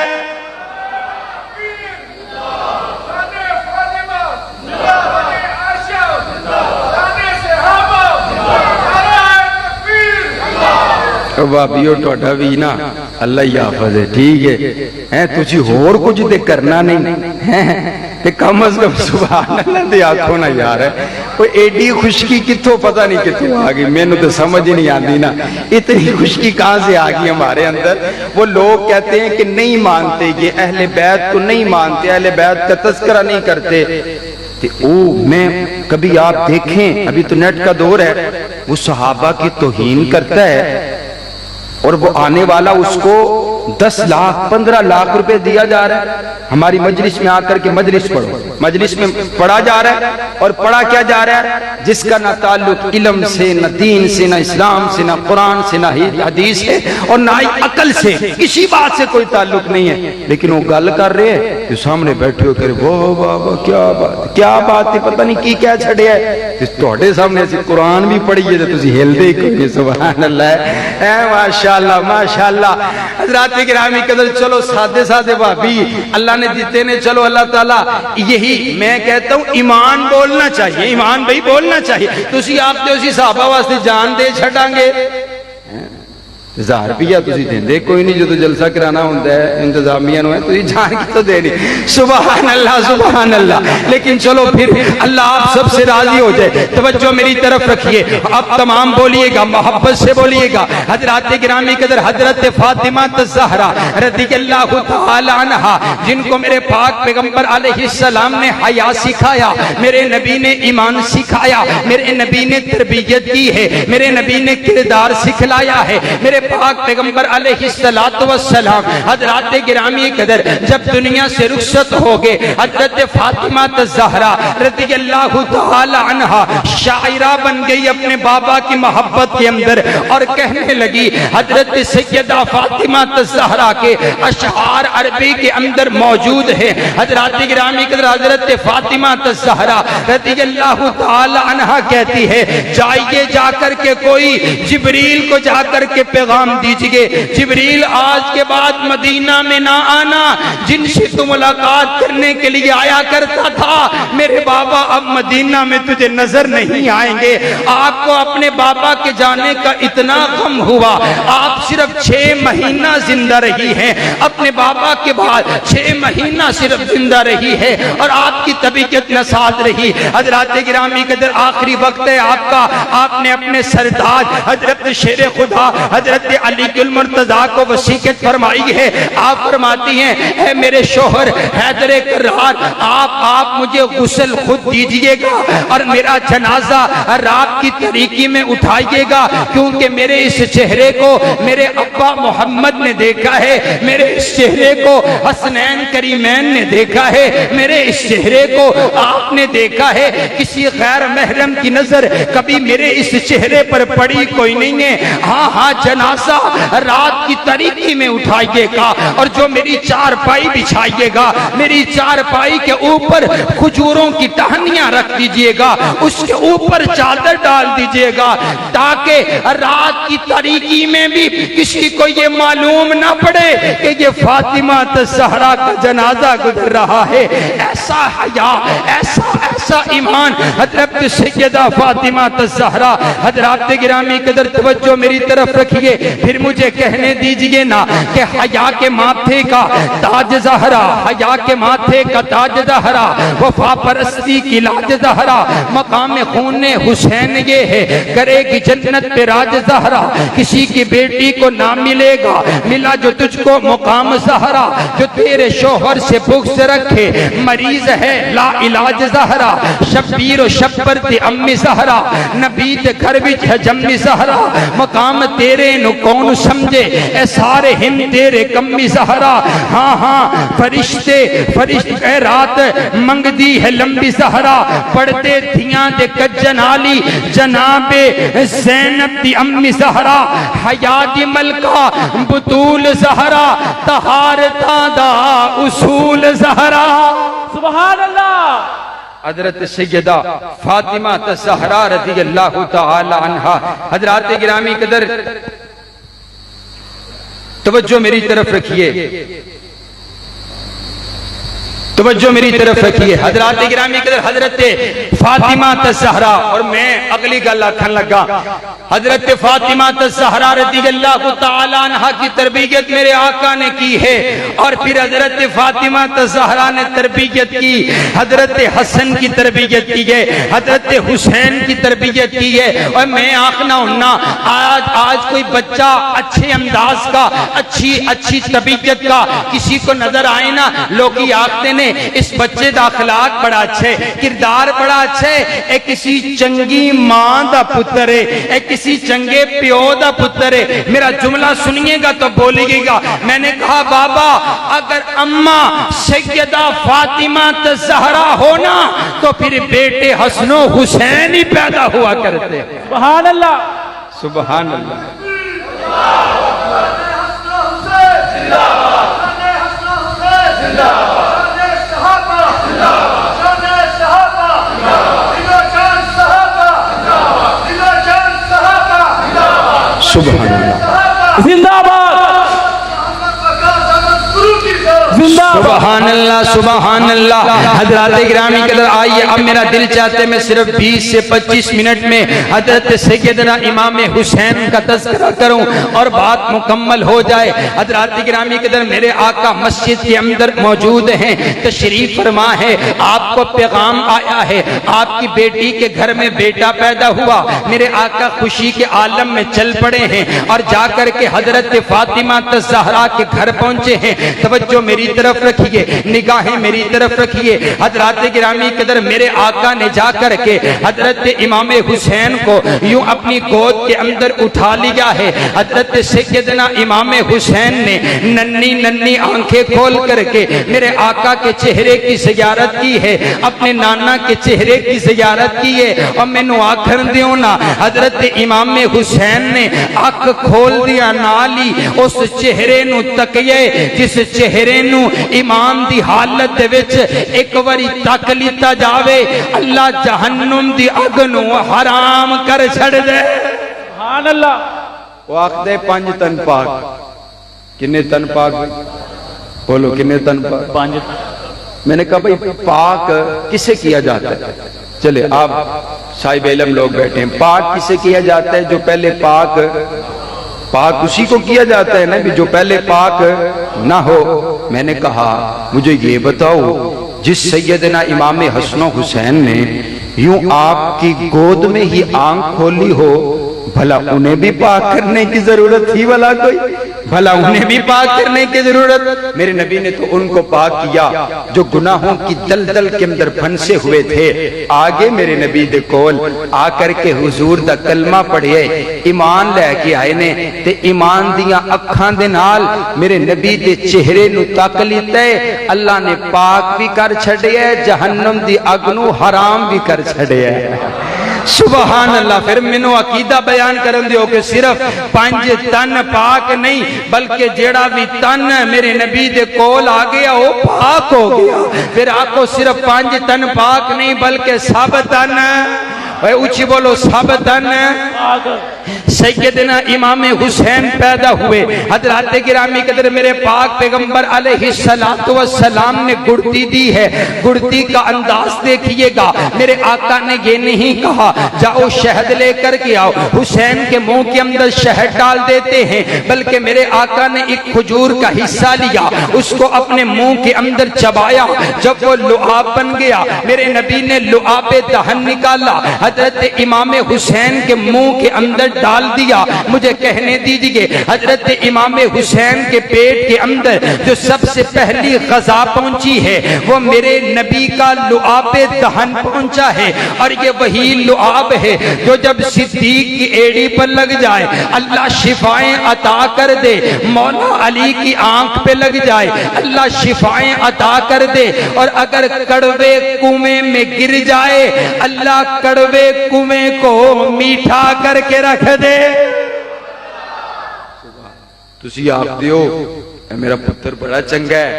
S2: भाभीओ ਤੁਹਾਡਾ भी ना अल्लाह ही हाफिज है, ठीक है तुझी होर कुछ ते करना नहीं है ते कम अज कम सुभान अल्लाह दे आखो ना यार। कोई एडी खुशकी कितों पता नहीं कितों आ गई, मैनू तो समझ ही नहीं आती ना, इतनी खुशकी कहां से आ गई हमारे अंदर। वो लोग कहते हैं कि नहीं मानते, ये अहले बैत को नहीं मानते, अहले बैत का तस्करा नहीं करते। तो मैं कभी आप देखें, अभी तो नेट का दौर है, वो सहाबा की तौहीन करता है और वो आने वाला उसको 10 लाख 15 लाख रुपए दिया जा रहा है। हमारी मजलिस में आकर के मजलिस पढ़ो, मजलिस में पढ़ा जा रहा है और पढ़ा क्या जा रहा है? जिसका ना ताल्लुक इल्म से, ना दीन से, ना इस्लाम से, ना कुरान से, ना हदीस से और ना ही अकल से, किसी बात से कोई ताल्लुक नहीं है, लेकिन वो गल कर रहे हैं, जो सामने बैठे हो करे वो बाबा क्या बात है, पता नहीं की क्या छड़िया है। ਤੁਹਾਡੇ सामने ਅਸੀਂ कुरान भी पढ़ीए तो तुसी हिलदे ही कोई नहीं। सुभान अल्लाह, माशाअल्लाह माशाअल्लाह। हज़रात गिरामी कदर, चलो सादे सादे भाभी अल्लाह ने दिते ने, चलो अल्लाह ताला यही मैं कहता हूँ ईमान बोलना चाहिए, ईमान भाई बोलना चाहिए। तुसी आप तो उसी साहबा वास्ते जान दे छड़ांगे, 1000 रुपया तुसी देंदे कोई नहीं, जो जलसा कराना होता है इंतजामिया है तुसी जान की तो देनी। सुभान अल्लाह सुभान अल्लाह। लेकिन चलो फिर अल्लाह आप सबसे राजी हो जाए, तवज्जो मेरी तरफ रखिए, अब तमाम बोलिएगा, मोहब्बत से बोलिएगा। हजरत गिरामी कदर हजरत फातिमा ज़हरा रज़ियल्लाहु ताला अन्हा, जिनको मेरे पाक पैगंबर अलैहिस्सलाम ने हया सिखाया, मेरे नबी ने ईमान सिखाया, मेरे नबी ने तरबियत की है, मेरे नबी ने किरदार सिखलाया है। मेरे पाक पैगंबर अलैहिस्सलातु वस्सलाम हजरत गिरामी कदर जब दुनिया से रुखसत हो गए, हजरत फातिमा ज़हरा रज़ियल्लाहु ताला अन्हा शायरा बन गई अपने बाबा की मोहब्बत के अंदर और कहने लगी। हजरत सैयदा फातिमा ज़हरा के अशआर अरबी के अंदर मौजूद है। हजरत गिरामी कदर हजरत फातिमा ज़हरा रज़ियल्लाहु ताला अन्हा कहती है, जाइए जाकर के कोई जिब्रील को जाकर के पैगाम दीजिए, जिब्रील आज के बाद मदीना में ना आना, जिनसे तू मुलाकात करने के लिए आया करता था मेरे बाबा अब मदीना में तुझे नजर नहीं आएंगे। आपको अपने बाबा के जाने का इतना गम हुआ, आप सिर्फ 6 महीना जिंदा रही हैं, अपने बाबा के बाद 6 महीना सिर्फ जिंदा रही है और आपकी तबीयत नसाज रही। हजरत गिरामी कदर आखिरी वक्त है आपका, आपने अपने सरताज हजरत शेर खुदा हजरत अली कुल मुर्तजा को वसीयत फरमाई है। आप फरमाती हैं, है मेरे शोहर हैदर करार, आप मुझे गुस्ल खुद दीजिएगा और मेरा जनाजा रात की तरीकी में उठाइएगा, क्योंकि मेरे इस चेहरे को मेरे अब्बा मोहम्मद ने देखा है, मेरे इस चेहरे को हसनैन करीमैन ने देखा है, मेरे इस चेहरे को आपने देखा है, किसी गैर महरम की नजर कभी मेरे इस चेहरे पर पड़ी कोई नहीं है। हाँ हाँ जना
S1: जनाजा रात की तारीकी में उठाइएगा और जो मेरी चारपाई बिछाइएगा, मेरी चारपाई के ऊपर खजूरों की टहनियां रख दीजिएगा, उसके ऊपर चादर डाल दीजिएगा, ताकि रात की तारीकी में भी किसी को ये मालूम ना पड़े कि ये फातिमा ज़हरा का जनाजा गुजर रहा है। ऐसा हया, ऐसा ईमान हजरत सैयदा फातिमा ज़हरा। हजरात गिरामी कदर तवज्जो मेरी तरफ रखिए, फिर मुझे कहने दीजिए ना कि हया के माथे का ताज ज़हरा, हया के माथे का ताज ज़हरा, वफा परस्ती की लाज ज़हरा, मकाम खून हुसैन ये है, करेगी जन्नत पे राज ज़हरा। किसी की बेटी को ना मिलेगा, मिला जो तुझको मुकाम ज़हरा, जो तेरे शोहर से बुग़्ज़ रखे, मरीज है ला इलाज ज़हरा। शब्बीर और शब्बर ते अम्मी ज़हरा, नबी ते घर विच है जम्मी ज़हरा। मकाम तेरे नु कौन समझे, ए सारे हिंद तेरे कम्मी ज़हरा। हाँ हाँ फरिश्ते रात मंगदी है लंबी ज़हरा, पढ़ते थियां दे कज्जन आली जनाबे ज़ैनब दी अम्मी ज़हरा। हया दी मलका बुतूल ज़हरा, तहारता दा उसूल ज़हरा।
S3: सुभान अल्लाह।
S1: हजरत सैयदा फातिमा ज़हरा रज़ी अल्लाह तआला अन्हा। हजरात गिरामी कदर तवज्जो मेरी तरफ रखिए, तवज्जो मेरी तरफ रखिए। हजरात गिरामी कदर हजरत फातिमा ज़हरा, और मैं अगली गल आखन लगा, हजरत फातिमा ज़हरा रज़ी अल्लाह तआला अन्हा की तरबियत मेरे आका ने की है, और फिर हजरत फातिमा ज़हरा ने तरबियत की, हजरत हसन की तरबियत की है, हजरत हुसैन की तरबियत की है। और मैं आखना हूं आज कोई बच्चा अच्छे अंदाज का, अच्छी तबीयत का किसी को नजर आए ना, लोग आखते ने इस बच्चे का अखलाक बड़ा अच्छा है, किरदार बड़ा अच्छा है, एक किसी चंगी मां दा पुत्र है, एक किसी चंगे प्यो दा पुत्र है। मेरा जुमला सुनिएगा तो बोलिएगा। मैंने कहा बाबा, अगर अम्मा सैयदा फातिमा ज़हरा होना तो फिर बेटे हसनो हुसैन ही पैदा हुआ करते।
S3: सुभान अल्लाह,
S1: सुभान अल्लाह।
S2: सुभान अल्लाह,
S3: जिंदाबाद,
S1: सुभान अल्लाह, सुभान अल्लाह। हजरत गिरामी कदर आइए, अब मेरा दिल चाहते मैं सिर्फ 20 से 25 मिनट में हजरत सैयदना इमाम हुसैन का तज़किरा करूं और बात मुकम्मल हो जाए। हजरत गिरामी कदर मेरे आका मस्जिद के अंदर मौजूद हैं, तशरीफ फरमा है, आपको पैगाम आया है, आपकी बेटी के घर में बेटा पैदा हुआ। मेरे आका खुशी के आलम में चल पड़े हैं और जाकर के हजरत फातिमा ज़हरा के घर पहुंचे हैं। तवज्जो मेरी तरफ रखिए, निगाहें मेरी तरफ रखिए। हजरत गिरामी कदर मेरे आका ने जाकर के हजरत इमाम हुसैन को यूं अपनी गोद के अंदर उठा लिया है। हजरत सैयदना इमाम हुसैन ने नन्ही नन्ही आंखें खोल करके मेरे आका के चेहरे की ज़ियारत की है, अपने नाना के चेहरे की ज़ियारत की है। और मैनू आखर दियो ना, हजरत इमाम हुसैन ने अख खोल दिया, नाली उस चेहरे नू तकिए जिस चेहरे नू ईमान दी हालत दे विच एक बारी तक लीता जावे, अल्लाह जहन्नुम दी अग नू हराम कर छड़ दे।
S3: सुभान अल्लाह।
S2: वो आखदे 5 तन पाक, किन्ने तन पाक बोलो, किन्ने तन पाक?
S3: 5।
S2: मैंने कहा भाई पाक किसे किया जाता है? चले आप साहिब इल्म लोग बैठे हैं, पाक किसे किया जाता है? जो पहले पाक उसी को किया जाता है ना, भी जो पहले पाक ना हो। मैंने कहा मुझे ये बताओ, जिस सैयदना इमाम हसन हुसैन ने यूं आपकी गोद में ही आंख खोली हो, भला उन्हें भी पाक करने की जरूरत थी? भला उन्हें भी पाक करने की जरूरत? मेरे नबी ने तो उनको पाक किया जो गुनाहों की दलदल के अंदर फंसे हुए थे। आगे मेरे नबी दे कोल आकर के हुजूर दा कलमा पढ़िए, ईमान लैके आए ने, ते ईमान दियां अखां दे नाल मेरे नबी दे चेहरे नू तक लीता है। अल्लाह ने पाक भी कर छड़िया, जहन्नम दी अग नू हराम भी कर छड़िया।
S1: सुभान अल्लाह। फिर मैनू अकीदा बयान करन दियो कि सिर्फ 5 तन पाक नहीं बल्कि जेड़ा भी तन मेरे नबी दे कोल आ गया वो पाक हो गया। फिर आखो सिर्फ 5 तन पाक नहीं बल्कि सब तन, ऊंची बोलो, सब तन। सैयदना इमाम हुसैन पैदा हुए, हजरत गिरामी कदर मेरे पाक पैगंबर अलैहिस्सलातु वस्सलाम ने गुड़ती दी है। गुड़ती का अंदाज देखिएगा, मेरे आका ने ये नहीं कहा जाओ शहद लेकर के आओ, हुसैन के मुंह के अंदर शहद डाल देते हैं, बल्कि मेरे आका ने एक खजूर का हिस्सा लिया, उसको अपने मुंह के अंदर चबाया। जब वो लुआब बन गया, मेरे नबी ने लुआब दहन निकाला, हजरत इमाम हुसैन के मुंह के अंदर डाल दिया। मुझे कहने दीजिए, हजरत इमाम हुसैन के पेट के अंदर जो सबसे पहली ग़ज़ा पहुंची है वो मेरे नबी का लुआब दहन पहुंचा है। और ये वही लुआब है जो जब सिद्दीक की एड़ी पर लग जाए अल्लाह शिफाएं अता कर दे, मौला अली की आंख पे लग जाए अल्लाह शिफाएं अता कर दे, और अगर कड़वे कुएं में गिर जाए अल्लाह कड़वे कुएं को मीठा करके रख दे।
S2: तुसी आप दियो मेरा पुत्र बड़ा चंगा है,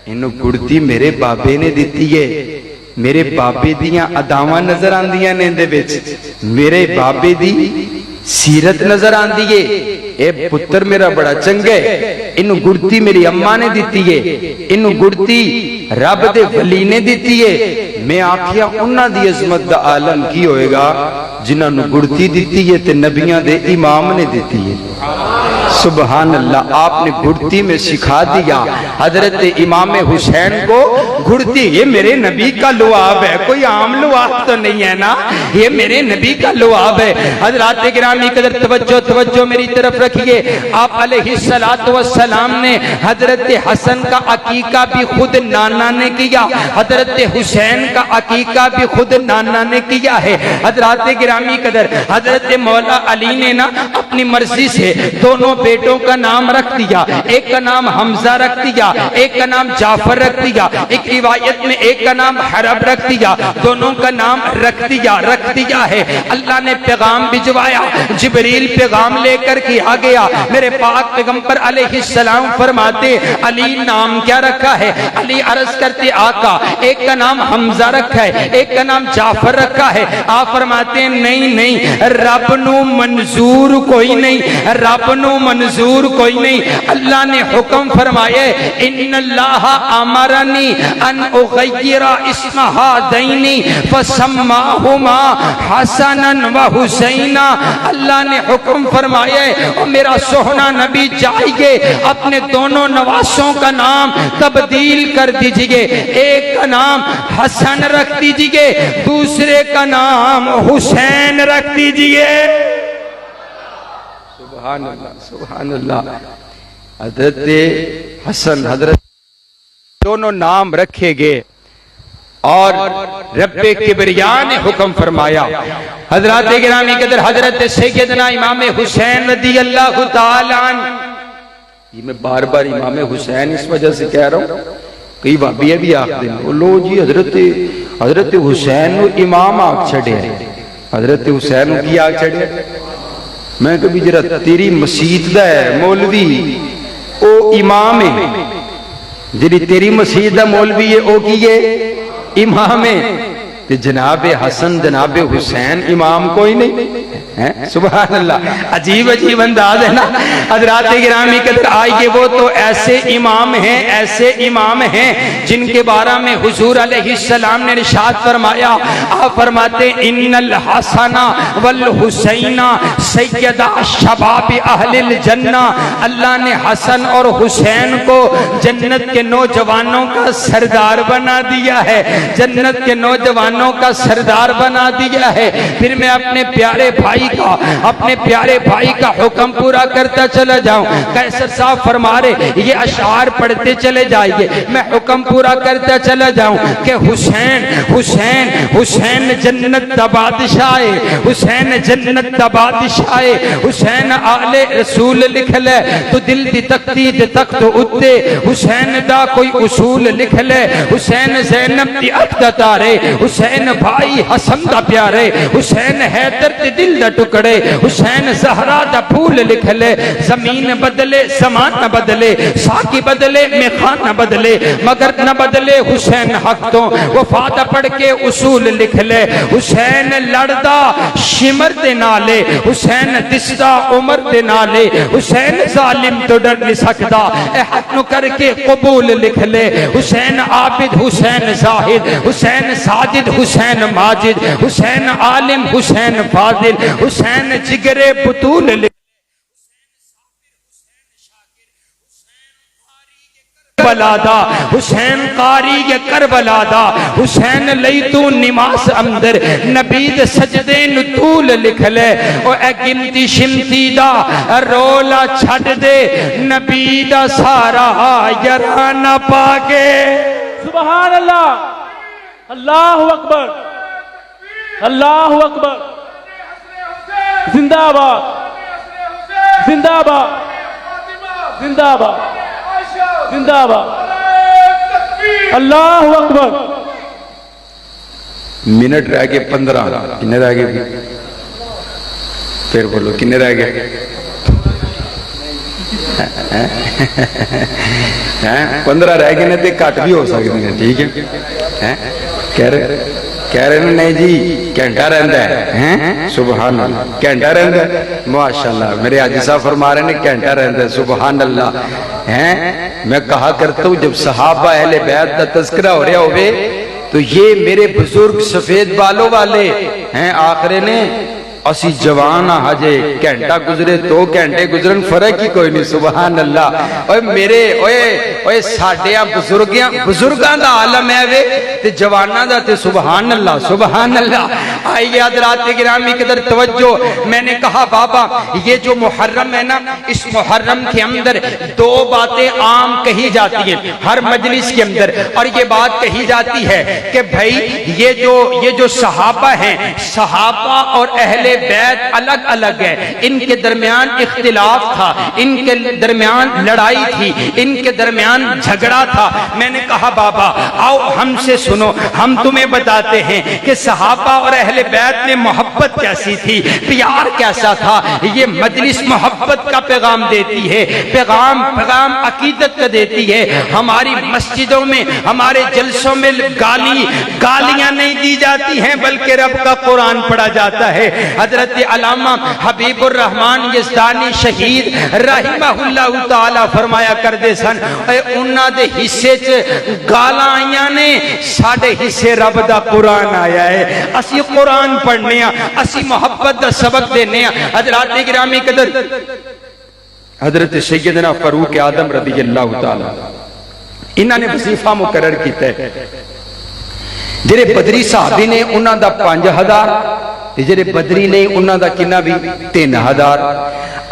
S2: इन्हू गुड़ती मेरे बाबे ने दिती है। मेरे बाबे दियां अदावां नजर आंदियां ने इहदे विच, मेरे बाबे दी सीरत नजर आंदी है। ए पुत्र मेरा बड़ा चंगा है, इन्हू गुड़ती मेरी अम्मा ने दिती है, इन्हू गुड़ती रब दे वली ने दिती है। मैं आखिया उन्हां दी अजमत दा आलम की होएगा जिन्हां नू गुड़ती दिती है ते नबियां दे इमाम ने दिती है। सुभान अल्लाह। आपने गुड़ती में सिखा दिया हजरत इमाम हुसैन को गुड़ती, ये मेरे नबी का लुआब है, कोई आम लुआब तो नहीं है ना, ये मेरे नबी का लुआब है। हजरत गिरामी कदर तवज्जो तवज्जो मेरी तरफ रखिए। आप अलैहिस्सलातु वस्सलाम ने हजरत हसन का अकीका भी खुद नाना ने किया, हजरत हुसैन का अकीका भी खुद नाना ने किया है। हजरत गिरामी कदर हजरत मौला अली ने ना अपनी मर्जी से दोनों बेटों का नाम रख दिया, एक का नाम हमजा रख दिया, एक का नाम जाफर रख दिया, एक रिवायत में एक का नाम हरब रख दिया, दोनों का नाम रख दिया है। अल्लाह ने पैगाम भिजवाया, जिब्रील पैगाम लेकर के आ गया। मेरे पाक पैगंबर अलैहिस्सलाम फरमाते अली नाम क्या रखा है? अली अर्ज करते आका एक का नाम हमजा रखा है, एक का नाम जाफर रखा है। आप फरमाते नहीं, रब नू मंजूर कोई नहीं, रब नू मंजूर कोई नहीं। अल्लाह ने हुक्म फरमाया इन्नल्लाह अमरनी अन उगय्यिरा इस्म हादैनी फसम्माहुमा हसनन व हुसैना। अल्लाह ने हुक्म फरमाया और मेरा सोहना नबी जाइए अपने दोनों नवासों का नाम तब्दील कर दीजिए, एक का नाम हसन रख दीजिए, दूसरे का नाम हुसैन रख दीजिए। सुभान अल्लाह, सुभान अल्लाह। हजरत हसन हजरत दोनों नाम रखे गए और रब्बे किबरिया ने हुक्म फरमाया। हजरत गिरामी कदर हजरत सैयदना इमाम हुसैन रज़ियल्लाहु ताला अन्हु, मैं बार बार इमाम हुसैन इस वजह से कह रहा हूं, कई भाभी भी आखते हैं लो जी हजरत हुसैन नु इमाम आख छड़े, हजरत हुसैन की आख छड़े। मैं कभी जरा तेरी मसीत दा है मौलवी ओ इमाम है, जी तेरी मसीत दा मौलवी है ओ की है इमाम है, ते जनाबे हसन जनाबे हुसैन इमाम कोई नहीं है। सुभान अल्लाह, अजीब अजीब अंदाज है ना। हजरात गिरामी कदर आइए, वो तो ऐसे इमाम हैं जिनके बारे में हुजूर अलैहिस्सलाम ने इरशाद फरमाया। आप फरमाते इन्नल हसना वल हुसैना सैयदा शबाब अहलिल जन्ना। अल्लाह ने हसन और हुसैन को जन्नत के नौजवानों का सरदार बना दिया है, जन्नत के नौजवानों का सरदार बना दिया है। फिर मैं अपने प्यारे भाई का हुक्म पूरा करता चला जाऊं। कैसर साहब फरमा रहे ये अशार पढ़ते चले जाइए, मैं हुक्म पूरा करता चला जाऊं कि हुसैन जन्नत दा बादशाह है, हुसैन जन्नत दा बादशाह है। हुसैन आले रसूल लिख ले तो दिल दी तख्ती दे तख्त उत्ते हुसैन दा कोई उसूल लिख ले। हुसैन ज़ैनब दी अख दा तारे, हुसैन हुसैन भाई हसन दा प्यारे, हुसैन हैदर ते दिल दा टुकड़े, हुसैन ज़हरा दा फूल लिख ले। जमीन बदले समान न बदले, साकी बदले मेखान न बदले, मगर न बदले हुसैन हक तो। वफादा पढ़ के उसूल लिख ले। हुसैन लड़दा शिमर दे नाले, हुसैन दिसदा उमर दे नाले, हुसैन जालिम तो डर नहीं सकदा, ए हक नु करके कबूल लिख ले। हुसैन आबिद हुसैन जाहिद, हुसैन साजिद हुसैन माजिद, हुसैन आलिम हुसैन फाजिल, हुसैन जिगरे बुतूल लिख करबलादा, हुसैन कारी ये करबलादा, हुसैन लई तू निमास अंदर नबीद सजदे नु तूल लिख ले। ओ ए गिनती शिमती दा रोला छड़ दे, नबी दा सारा यराना पाके।
S3: सुभान अल्लाह, अल्लाहु अकबर, अल्लाहु अकबर, जिंदाबाद, जिंदाबाद, जिंदाबाद, जिंदाबाद, अल्लाहु अकबर।
S2: मिनट रह गए 15, किन्ने रह गए? फिर बोलो किन्ने रह गए? 15 रह गए ने तो घट भी हो सकते हैं, ठीक है? कह रहे नहीं जी घंटा रहता है, सुबहान अल्लाह, घंटा रहता है, माशाल्लाह। मेरे हाजी साहब फरमा रहे हैं घंटा रहता है, सुबहान अल्लाह। हैं मैं कहा करता हूँ जब सहाबा अहले बैत का तस्करा हो रहा होवे तो ये मेरे बुजुर्ग सफेद बालों वाले हैं आखरे ने असी जवान हजे घंटा गुजरे 2 घंटे गुजरन फर्क ही कोई नहीं, सुबहान अल्लाह। ओए मेरे ओए ओए साडिया बुजुर्गां दा आलम है वे ते जवानां दा ते सुबहान अल्लाह, सुबहान अल्लाह। आइए हज़रात गिरामी किधर तवज्जो। मैंने कहा बाबा ये जो मुहर्रम है ना, इस मुहर्रम के अंदर 2 बातें आम कही जाती हैं हर मजलिस के अंदर, और ये बात कही जाती है कि भाई ये जो सहाबा हैं, सहाबा और अहले बैत अलग अलग है, इनके दरमियान इख्तिलाफ था, इनके दरमियान लड़ाई थी, इनके दरमियान झगड़ा था। मैंने कहा बाबा आओ हमसे सुनो, हम तुम्हें बताते हैं कि सहाबा और अहले बैत में मोहब्बत कैसी थी, प्यार कैसा था। ये मजलिस मोहब्बत का पैगाम देती है, पैगाम अकीदत का देती है। हमारी मस्जिदों में, हमारे जलसों में गालियां नहीं दी जाती हैं, बल्कि रब का कुरान पढ़ा जाता है। हजरत अल्लामा हबीबुर रहमान यज़दानी शहीद रहमहुल्लाह ताला फरमाया करदे सन, उन्हां दे हिस्से च गालां आईयां ने, साडे हिस्से रब दा कुरान आया है। असी कुरान पढ़ने आ, असी मोहब्बत दा सबक देने आ। हजरात गिरामी कदर हजरत सैयदना फारूक आदम रज़ियल्लाहु ताला इन्हां ने वजीफा मुकर्रर कीता है। जेरे बदरी साहबी ने उन्हां दा 5000, जेरे बदरी नहीं उन्हां दा किन्ना भी 3000।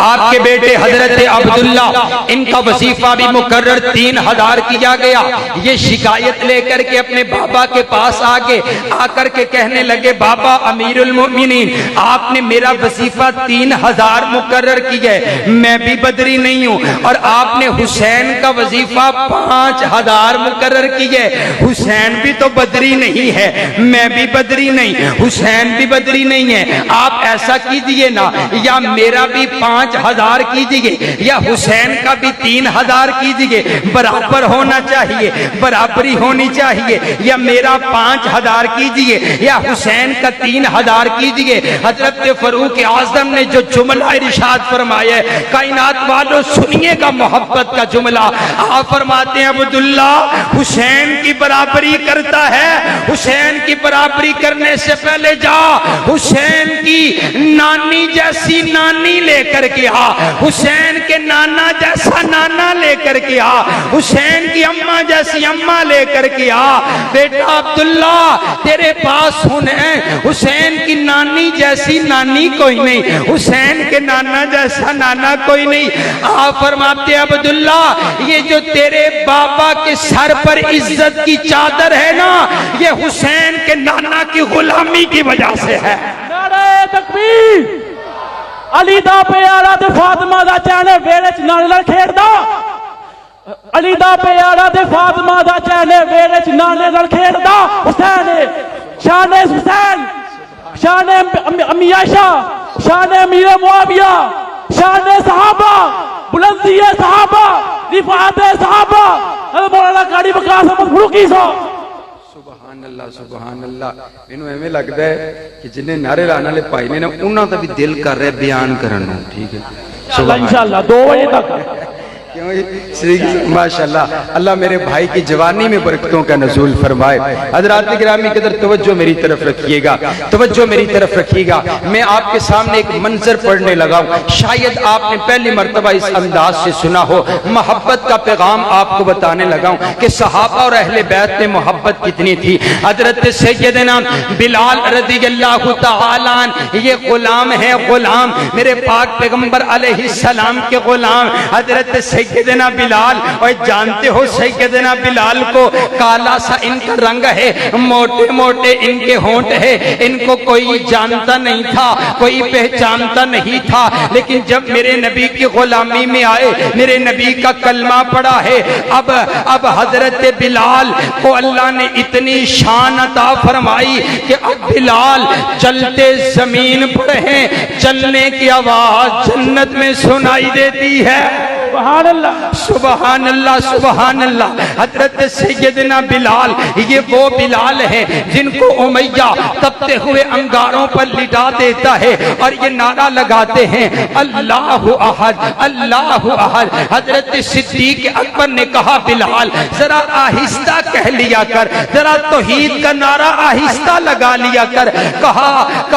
S2: आपके बेटे हजरत अब्दुल्ला इनका वजीफा भी मुकर्रर 3000 किया गया। ये शिकायत लेकर के अपने बाबा के पास आकर के कहने लगे बाबा अमीरुल मोमिनीन आपने मेरा वजीफा 3000 मुकर्रर किया है, मैं भी बदरी नहीं हूँ, और आपने हुसैन का वजीफा 5000 मुकर्रर किया है। हुसैन भी तो बदरी नहीं है, मैं भी बदरी नहीं, हुसैन भी बदरी नहीं है। आप ऐसा कीजिए ना, या मेरा भी 5000 कीजिए या हुसैन का भी 3000 कीजिए, बराबर होना चाहिए, बराबरी होनी चाहिए। या मेरा 5000 कीजिए या हुसैन का 3000 कीजिए। हजरत फारूक आजम ने जो जुमला इरशाद फरमाया है, कायनात वालों सुनिएगा मोहब्बत का जुमला। आप फरमाते हैं अब्दुल्ला हुसैन की बराबरी करता है, हुसैन की बराबरी करने से पहले जा हुसैन की नानी जैसी नानी लेकर के आ, हुसैन के नाना जैसा नाना लेकर के आ, हुसैन की अम्मा जैसी अम्मा लेकर के आ। बेटा अब्दुल्ला तेरे पास हुसैन की नानी जैसी नानी कोई नहीं, हुसैन के नाना जैसा नाना कोई नहीं। आप फरमाते अब्दुल्ला ये जो तेरे बाबा के सर पर इज्जत की चादर है ना, ये हुसैन के नाना की गुलामी की वजह से है।
S3: नारे तकबीर। अली दा प्यारा ते फातिमा दा चैने वेड़े च नाल खेड़दा, अली दा प्यारा ते फातिमा दा चैने वेड़े च नाल खेड़दा। हुसैन शान हुसैन, शान अम्मी आयशा, शान अमीर मुआविया, शान सहाबा, बुलंदी सहाबा, रिफात सहाबा, मौलाना कारी वकास अहमद फरूकी साहब।
S2: सुभान अल्लाह, सुभान अल्लाह। मैनू एवें लगता है कि जिन्हें नारे लाने वाले भाई ने ना उन्होंने का भी दिल कर रहा है बयान करने। ठीक है
S3: इंशाअल्लाह 2 बजे तक।
S2: माशाल्लाह, अल्लाह मेरे भाई की जवानी में बरकतों का नज़ूल फरमाए। हज़रात गिरामी कदर तवज्जो मेरी तरफ रखिएगा, तवज्जो मेरी तरफ रखिएगा। मैं आपके सामने एक मंजर पढ़ने लगा हूं, शायद आपने पहली मर्तबा इस अंदाज से सुना हो। मोहब्बत का पैगाम आपको बताने लगा हूं कि सहाबा और अहले बैत में मोहब्बत कितनी थी। हजरत सैयदना बिलाल रज़ियल्लाहु तआला अन्हु, ये गुलाम है, गुलाम मेरे पाक पैगंबर अलैहिस्सलाम के गुलाम हजरत सैयदना बिलाल। और जानते हो सैयदना बिलाल को काला सा इनका रंग है, मोटे मोटे इनके होंठ है, इनको कोई जानता नहीं था, कोई पहचानता नहीं था। लेकिन जब मेरे नबी की गुलामी में आए, मेरे नबी का कलमा पड़ा है, अब हजरत बिलाल को अल्लाह ने इतनी शान अता फरमाई कि अब बिलाल चलते जमीन पर हैं, चलने की आवाज जन्नत में सुनाई देती है।
S3: सुभान अल्लाह,
S2: सुभान अल्लाह, सुभान अल्लाह। हजरत सैयदना बिलाल, ये वो बिलाल है जिनको उमैया तपते हुए अंगारों पर लिटा देता है और ये नारा लगाते हैं अल्लाहु अहद, अल्लाहु अहद। हजरत सिद्दीक अकबर ने कहा बिलाल जरा आहिस्ता कह लिया कर, जरा तौहीद का नारा आहिस्ता लगा लिया कर। कहा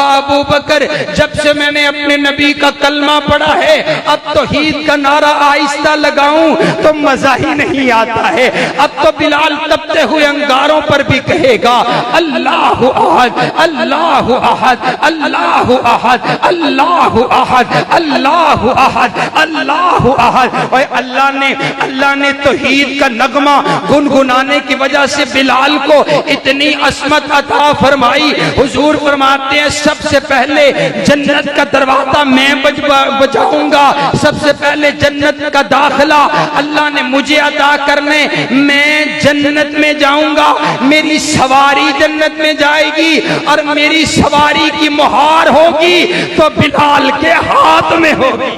S2: अबू बकर जब से मैंने अपने नबी का कलमा पढ़ा है, अब तौहीद का नारा आहिस्ता लगाऊं तो मजा ही नहीं आता है। अब तो बिलाल तपते हुए अंगारों पर भी कहेगा अल्लाहु अहद, अल्लाहु अहद, अल्लाहु अहद, अल्लाहु अहद, अल्लाहु अहद, अल्लाहु अहद। और अल्लाह ने तौहीद का नगमा गुनगुनाने की वजह से बिलाल को इतनी असमत अता फरमाई। हुजूर फरमाते हैं सबसे पहले जन्नत का दरवाजा मैं बजाऊंगा, सबसे पहले जन्नत का दाखिला अल्लाह ने मुझे अता करने, मैं जन्नत में जाऊंगा, मेरी सवारी जन्नत में जाएगी और मेरी सवारी की मुहार होगी तो बिलाल के हाथ में होगी।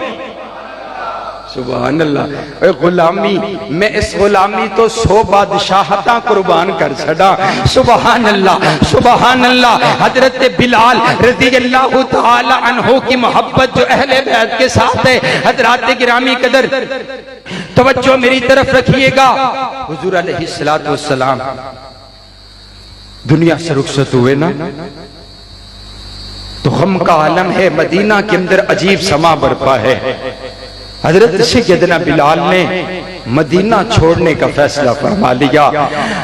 S2: सुभान अल्लाह। गुलामी, मैं इस गुलामी तो 100 बादशाहता कुर्बान कर छड़ा। सुभान अल्लाह, सुभान अल्लाह। हजरत बिलाल रज़ियल्लाहु तआला अन्हु की मोहब्बत जो अहले बैत के साथ है। हजरात गिरामी कदर तवज्जो मेरी तरफ रखिएगा। हुजूर अलैहिस्सलातु वस्सलाम दुनिया से रुखसत हुए ना तो गम का आलम है, मदीना के अंदर अजीब समा बरपा है। हजरत सैयदना बिलाल ने मदीना छोड़ने का फैसला फरमा लिया।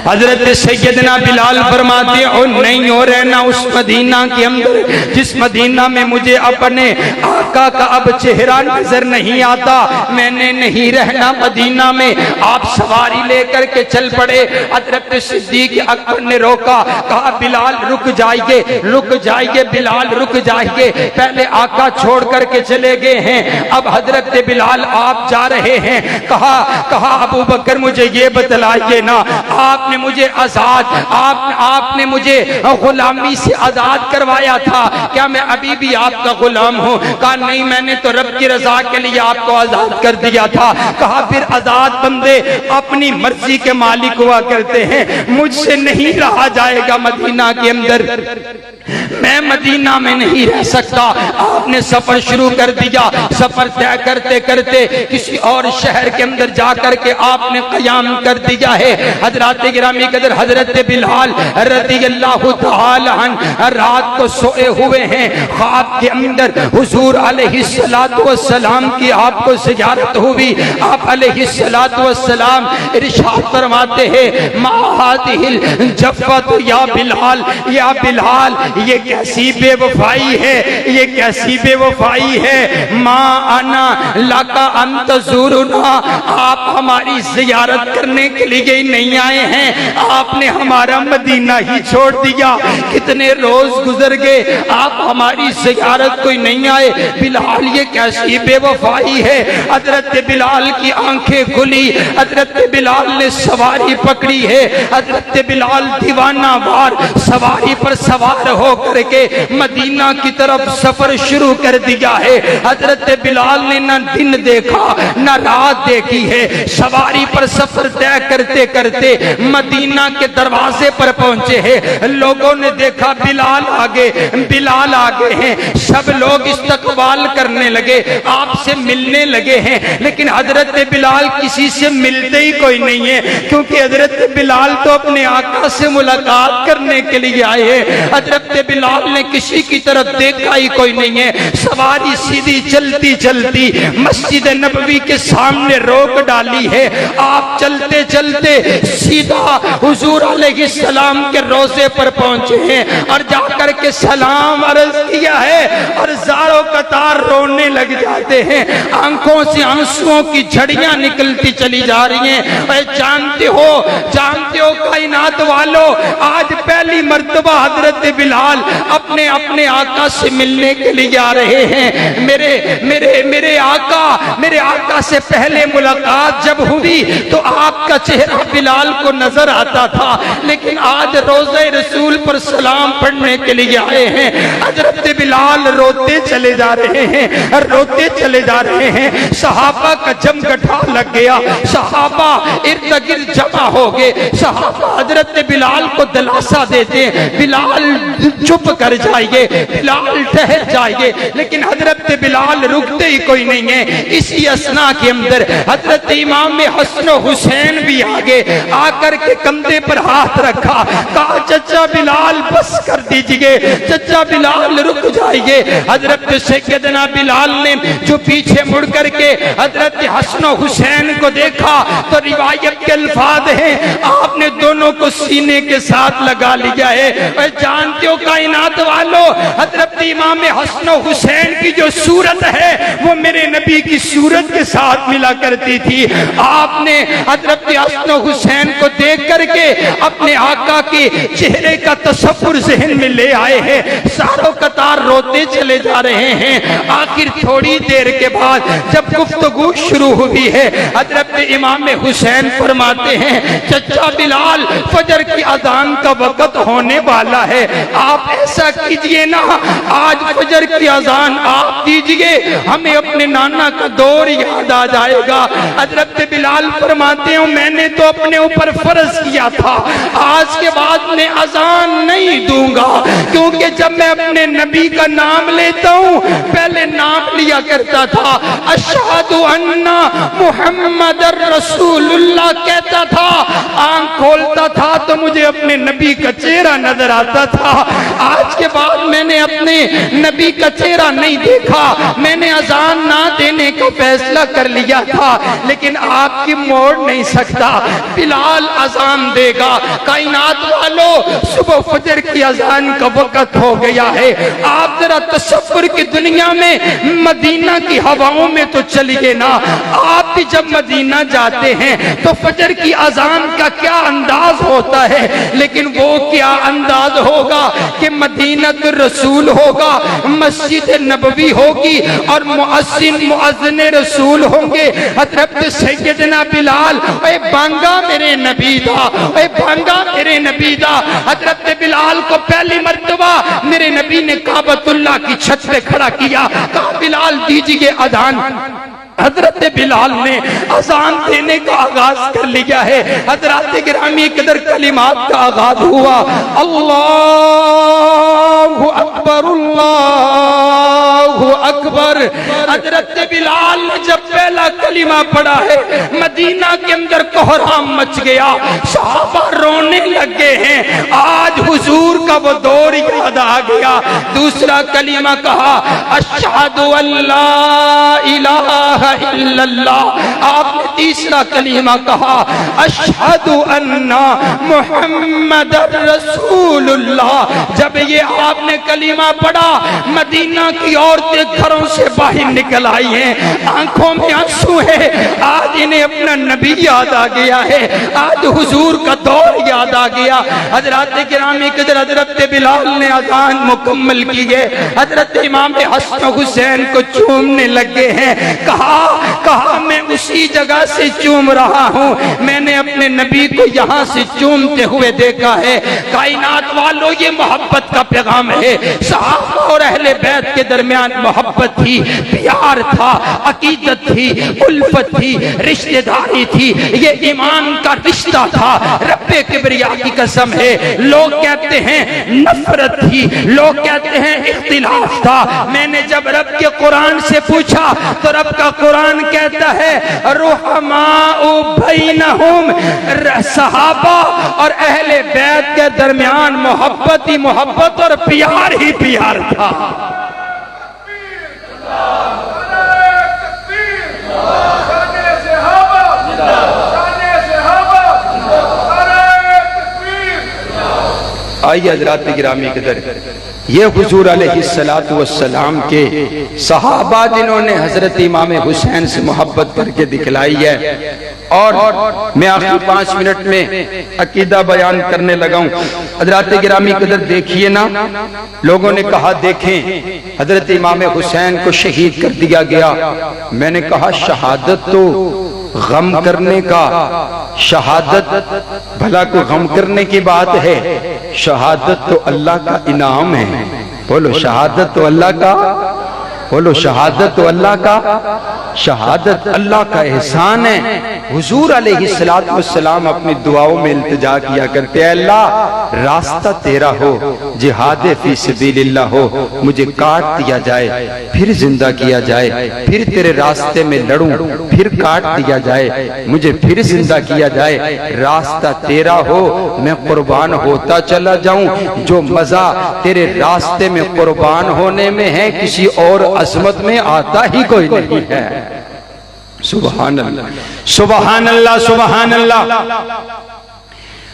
S2: हजरत सैयदना बिलाल फरमाते हो नहीं हो रहना उस मदीना के अंदर जिस मदीना में मुझे अपने आका का अब चेहरा नजर नहीं आता, मैंने नहीं रहना मदीना में। आप सवारी लेकर के चल पड़े। हजरत सिद्दीक अकबर ने रोका, कहा बिलाल रुक जाइए, रुक जाइए बिलाल, रुक जाइए, पहले आका छोड़ करके चले गए हैं, अब हजरत बिलाल आप जा रहे हैं। कहा अबू बकर मुझे ये बतलाइए ना, आपने मुझे आजाद, आपने मुझे गुलामी से आजाद करवाया था, क्या मैं अभी भी आपका गुलाम हूँ? कहा नहीं, मैंने तो रब की रजा के लिए आपको आजाद कर दिया था। कहा फिर आजाद बंदे अपनी मर्जी के मालिक हुआ करते हैं, मुझसे नहीं रहा जाएगा मदीना के अंदर, मैं मदीना में नहीं रह सकता। आपने सफर शुरू कर दिया। सफर तय करते करते किसी और शहर के अंदर जाकर के आपने कयाम कर दिया है। हजरत गिरामी कदर हजरत बिलाल रज़ियल्लाहु तआला अन्हु रात को सोए हुए हैं। ख्वाब के अंदर हुजूर अलैहिस्सलातु वस्सलाम की आपको ज़ियारत हुई। आप अलैहिस्सलातु वस्सलाम इरशाद फरमाते हैं मा हादिहिल जफ़्फ़तु या बिलाल, या बिलाल ये कैसी बेवफाई है, ये कैसी बेवफाई है। माँ आना लाका अंत ज़ुरुना, आप हमारी जियारत करने के लिए नहीं आए हैं, आपने हमारा मदीना ही छोड़ दिया। कितने रोज गुजर गए, आप हमारी जियारत कोई नहीं आए। बिलाल ये कैसी बेवफाई है। हजरत बिलाल की आंखें खुली, हजरत बिलाल ने सवारी पकड़ी है। हजरत बिलाल दीवाना वार सवारी पर सवार होकर के मदीना की तरफ सफर शुरू कर दिया है। हजरत बिलाल ने न दिन देखा न रात देखी है। सवारी पर सफर तय करते करते मदीना के दरवाजे पर पहुंचे हैं। लोगों ने देखा बिलाल आगे, बिलाल आगे हैं। सब लोग इस्तकबाल करने लगे, आपसे मिलने लगे हैं। लेकिन हजरत बिलाल किसी से मिलते ही कोई नहीं है, क्योंकि हजरत बिलाल तो अपने आका से मुलाकात करने के लिए आए हैं। हजरत बिलाल ने किसी की तरफ देखा ही कोई नहीं है। सवारी सीधी चलती चलती मस्जिद नबवी के सामने रोक डाली है। आप चलते चलते सीधा हुजूर अलैहिस्सलाम के रोजे पर पहुंचे हैं और जाकर के सलाम अर्ज किया है और ज़ारो कतार रोने लग जाते हैं। आंखों से आंसुओं की झड़ियां निकलती चली जा रही हैं। और जानते हो कायनात वालों, आज पहली मर्तबा हजरत बिलाल अपने अपने आका से मिलने के लिए आ रहे हैं। मेरे आका से पहले मुलाकात जब हुई तो आपका चेहरा बिलाल को नजर आता था, लेकिन आज रोज़े रसूल पर सलाम पढ़ने के लिए आए हैं। हजरत बिलाल रोते चले जा रहे हैं, रोते चले जा रहे हैं। सहाबा का जमघटा लग गया, सहाबा इर्द गिर्द जमा हो गए। सहाबा हजरत बिलाल को दिलासा देते हैं, बिलाल चुप कर जाइए, बिलाल ठहर जाइए। लेकिन हजरत बिलाल रुकते ही कोई नहीं है। इसी असना के अंदर हजरत इमाम हसन हुसैन भी आगे आकर के कंधे पर हाथ रखा, कहा चचा बिलाल बस कर दीजिए, चचा बिलाल रुक जाइए। हजरत सैयदना बिलाल ने जो पीछे मुड़ करके हजरत हसन हुसैन को देखा तो रिवायत के अल्फाज हैं, आपने दोनों को सीने के साथ लगा लिया है। और जानते हो कायनात वालों, हजरत इमाम हसन हुसैन की जो सूरत है वो मेरे नबी की सूरत के साथ मिला करती थी। आपने हजरत हसन हुसैन को देख करके अपने आका के चेहरे का तस्वुर ज़हन में ले आए हैं। सारों कतार रोते चले जा रहे हैं। आखिर थोड़ी देर के बाद जब गुफ्तगू शुरू हुई है, हजरत इमाम हुसैन फरमाते हैं, चचा बिलाल फजर की अजान का वक्त होने वाला है, आप ऐसा कीजिए ना, आज फजर की अजान आप दीजिए, हमें अपने नाना का दौर याद आ जाएगा। हजरत बिलाल फरमाते हो, मैंने तो अपने ऊपर फर्ज किया था, आज के बाद मैं अजान नहीं दूंगा, क्योंकि जब मैं अपने नबी का नाम लेता हूँ, पहले नाम लिया करता था, अशहदु अन्ना मुहम्मदर रसूलुल्लाह कहता था, आंख खोलता था तो मुझे अपने नबी का चेहरा नजर आता था। आज के बाद मैंने अपने नबी का चेहरा नहीं देखा, मैंने अजान ना देने का फैसला कर लिया था, लेकिन आपकी मोड़ नहीं सकता, बिलाल अजान देगा। कायनात वालों, सुबह फजर की अजान का वक्त हो गया है। आप जरा तसव्वुर की दुनिया में मदीना की हवाओं में तो चलिए ना। आप भी जब मदीना जाते हैं तो फजर की अजान का क्या अंदाज होता है, लेकिन वो क्या अंदाज होगा कि मदीनतुर रसूल होगा, मस्जिद नबवी होगी और मुअज्जिन मुअज्जिन रसूल होंगे। हजरत सैयदना बिलाल, ए बांगा मेरे नबी दा, ए बांगा मेरे नबी दा। हजरत बिलाल को पहली मर्तबा मेरे नबी ने काबतुल्लाह की छत पे खड़ा किया, कहा बिलाल दीजिए अजान। हजरत बिलाल ने अजान देने का आगाज कर लिया है। हजरत गिरामी कदर कलिमात का आगाज हुआ, अल्लाहु अकबर अल्लाहु अकबर। हजरत बिलाल ने जब पहला कलिमा पढ़ा है, मदीना के अंदर कोहराम मच गया, सहाबा रोने लगे हैं। आज हुजूर का का वो दौर याद आ गया। दूसरा कलीमा कहा अशहदु अल्ला इलाहा इल्लल्लाह। आपने तीसरा कलीमा कहा अशहदु अन्ना मुहम्मदर रसूलुल्लाह। जब ये आपने कलीमा पढ़ा, मदीना की औरतें घरों से बाहर निकल आई हैं, आंखों में आंसू है। आज इन्हें अपना नबी याद आ गया है, आज हुजूर का दौर याद आ गया। हजरत गिरामी कदर हजरत बिलाल ने अज़ान मुकम्मल की है, हजरत इमाम हसन हुसैन को चूमने लगे हैं। कहा मैं उसी जगह से चूम रहा हूँ, मैंने अपने नबी को यहाँ से चूमते हुए देखा है। कायनात वालों, ये मोहब्बत का पैगाम है। सहाबा और अहले बैत के दरमियान मोहब्बत थी, प्यार था, अकीदत थी, उल्फत थी, रिश्तेदारी थी, ये ईमान का रिश्ता था। रब्बे किबरिया की कसम है, लोग कहते हैं नफरत थी, लोग कहते हैं इख्तिलाफ था। मैंने जब रब के कुरान से पूछा तो रब का कुरान कहता है रुहमाउ बैनहुम, सहाबा और अहले बैत के दरमियान मोहब्बत ही मोहब्बत और प्यार ही प्यार था। आइए हज़रात गिरामी के दर, ये हुजूर अलैहिस्सलातु वस्सलाम के सहाबा जिन्होंने हजरत इमाम हुसैन से मोहब्बत करके दिखलाई है। और मैं आखिरी 5 मिनट में अकीदा बयान करने लगा हूं। हजरत गिरामी के दर देखिए ना, लोगों ने कहा देखें हजरत इमाम हुसैन को शहीद कर दिया गया। मैंने कहा शहादत तो गम करने का, शहादत भला को गम करने की बात है, शहादत तो अल्लाह का इनाम है। बोलो शहादत तो अल्लाह का, बोलो शहादत तो अल्लाह का, शहादत अल्लाह का एहसान है। हुजूर अलैहिस्सलातु वस्सलाम अपनी दुआओं में इल्तिजा किया करते हैं, अल्लाह रास्ता तेरा हो, जिहाद फी सबीलिल्लाह हो, मुझे काट दिया जाए फिर जिंदा किया जाए, फिर तेरे रास्ते में लड़ूं फिर काट दिया जाए, मुझे फिर जिंदा किया जाए, रास्ता तेरा हो, मैं कुर्बान होता चला जाऊं। जो मजा तेरे रास्ते में कुर्बान होने में है, किसी और अजमत में आता ही कोई नहीं है। सुभान अल्लाह, सुभान अल्लाह, सुभान अल्लाह।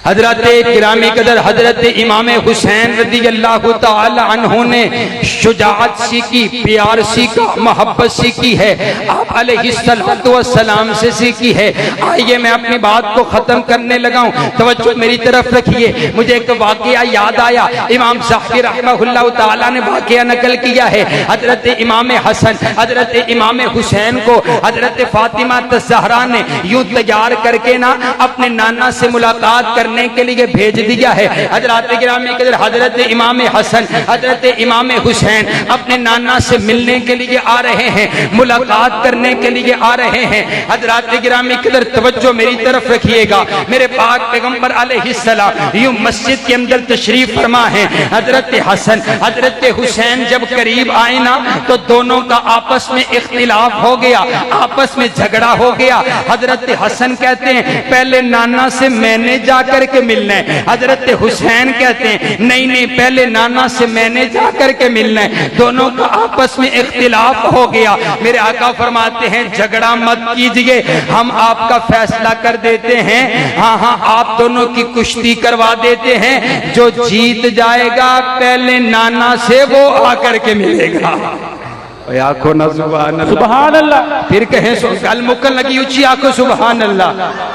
S2: हजरत गिरामी कदर हजरत इमाम हुसैन रज़ी अल्लाह तआला अन्हु ने शुजाअत सीखी, प्यार सीखा, मोहब्बत सीखी है, आप अलैहिस्सलातु वस्सलाम से सीखी है। आइए मैं अपनी बात को खत्म करने लगा हूँ, तवज्जो मेरी तरफ रखिए। मुझे एक वाकया याद आया, इमाम ज़ाहरी रहमहुल्लाह तआला ने वाकया नकल किया है। हजरत इमाम हसन, हजरत इमाम हुसैन को हजरत फातिमा ज़हरा ने यूं तैयार करके ना अपने नाना से मुलाकात करने के लिए भेज दिया है। हजरत गिरामी कदर हजरत इमाम हसन, हजरत इमाम हुसैन अपने नाना से मिलने के लिए आ रहे हैं, मुलाकात करने के लिए आ रहे हैं। हजरत गिरामी कदर तवज्जो मेरी तरफ रखिएगा। मेरे पाक पैगंबर अलैहिस्सलाम यूं मस्जिद के अंदर तशरीफ फरमा है। हजरत हसन, हजरत हुसैन जब करीब आए ना तो दोनों का आपस में इख्तिलाफ हो गया, आपस में झगड़ा हो गया। हजरत हसन कहते हैं पहले नाना से मैंने जाकर के मिलना है, हजरत हुसैन कहते हैं नहीं नहीं पहले नाना से मैंने जाकर के मिलना है। दोनों का आपस में इख्तिलाफ हो गया। मेरे आका फरमाते हैं झगड़ा मत कीजिए, हम आपका फैसला कर देते हैं, हाँ हाँ आप दोनों की कुश्ती करवा देते हैं, जो जीत जाएगा पहले नाना से वो आकर के मिलेगा। आखो ना सुभान अल्लाह, सुभान अल्लाह। फिर कहें गल मुकन लगी ऊंची आखो सुभान अल्लाह,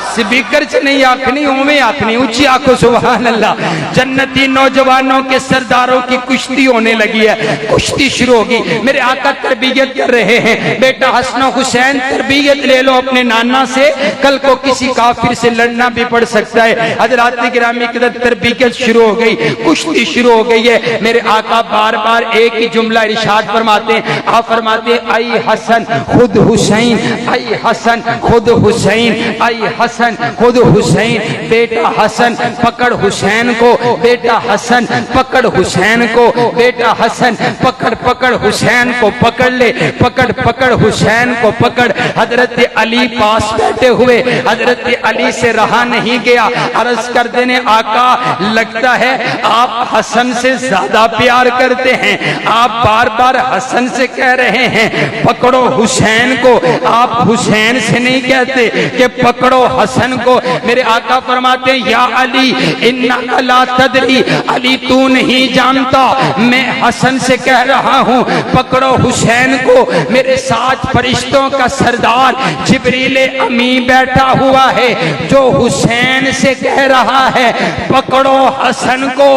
S2: स्पीकर च नहीं आखनी उमें आखनी ऊंची आखो सुभान अल्लाह। जन्नती नौजवानों के सरदारों की कुश्ती होने लगी है, कुश्ती शुरू होगी। मेरे आका तरबियत कर रहे हैं, बेटा हसन हुसैन तरबियत ले लो अपने नाना से, कल को किसी काफिर से लड़ना भी पड़ सकता है। हजरात गिरामी की तरबियत शुरू हो गई, कुश्ती शुरू हो गई है। मेरे आका बार बार एक ही जुमला इरशाद फरमाते हैं, फरमाते आई हसन खुद हुसैन, आई हसन खुद हुसैन, आई हसन खुद हुसैन। बेटा हसन पकड़ हुसैन को, बेटा हसन पकड़ हुसैन को, बेटा हसन पकड़ पकड़ हुसैन को पकड़ ले, पकड़ पकड़ हुसैन को पकड़। हजरत अली पास बैठे हुए, हजरत अली से रहा नहीं गया, अर्ज कर देने आका लगता है आप हसन से ज्यादा प्यार करते हैं, आप बार बार हसन से कह रहे हैं पकड़ो हुसैन को, आप हुसैन से नहीं कहते कि पकड़ो हसन को। मेरे आका फरमाते हैं या अली इन्ना ला तदरी, अली तू नहीं जानता मैं हसन से कह रहा हूँ पकड़ो हुसैन को। मेरे साथ फरिश्तों का सरदार जिब्रील अमी बैठा हुआ है जो हुसैन से कह रहा है पकड़ो हसन को।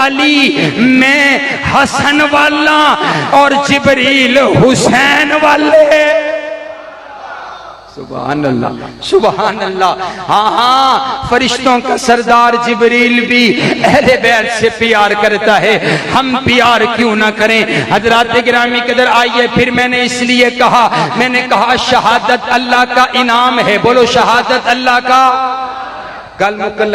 S2: अली मैं हसन वाला और जिब्रील हुसैन वाले। सुभान अल्लाह, सुभान अल्लाह। हाँ हाँ, फरिश्तों का सरदार जिब्रील भी अहले बैत से प्यार करता है, हम प्यार क्यों ना करें। हजरात गिरामी कदर आइए, फिर मैंने इसलिए कहा, मैंने कहा शहादत अल्लाह का इनाम है। बोलो शहादत अल्लाह का। कल मुक्कल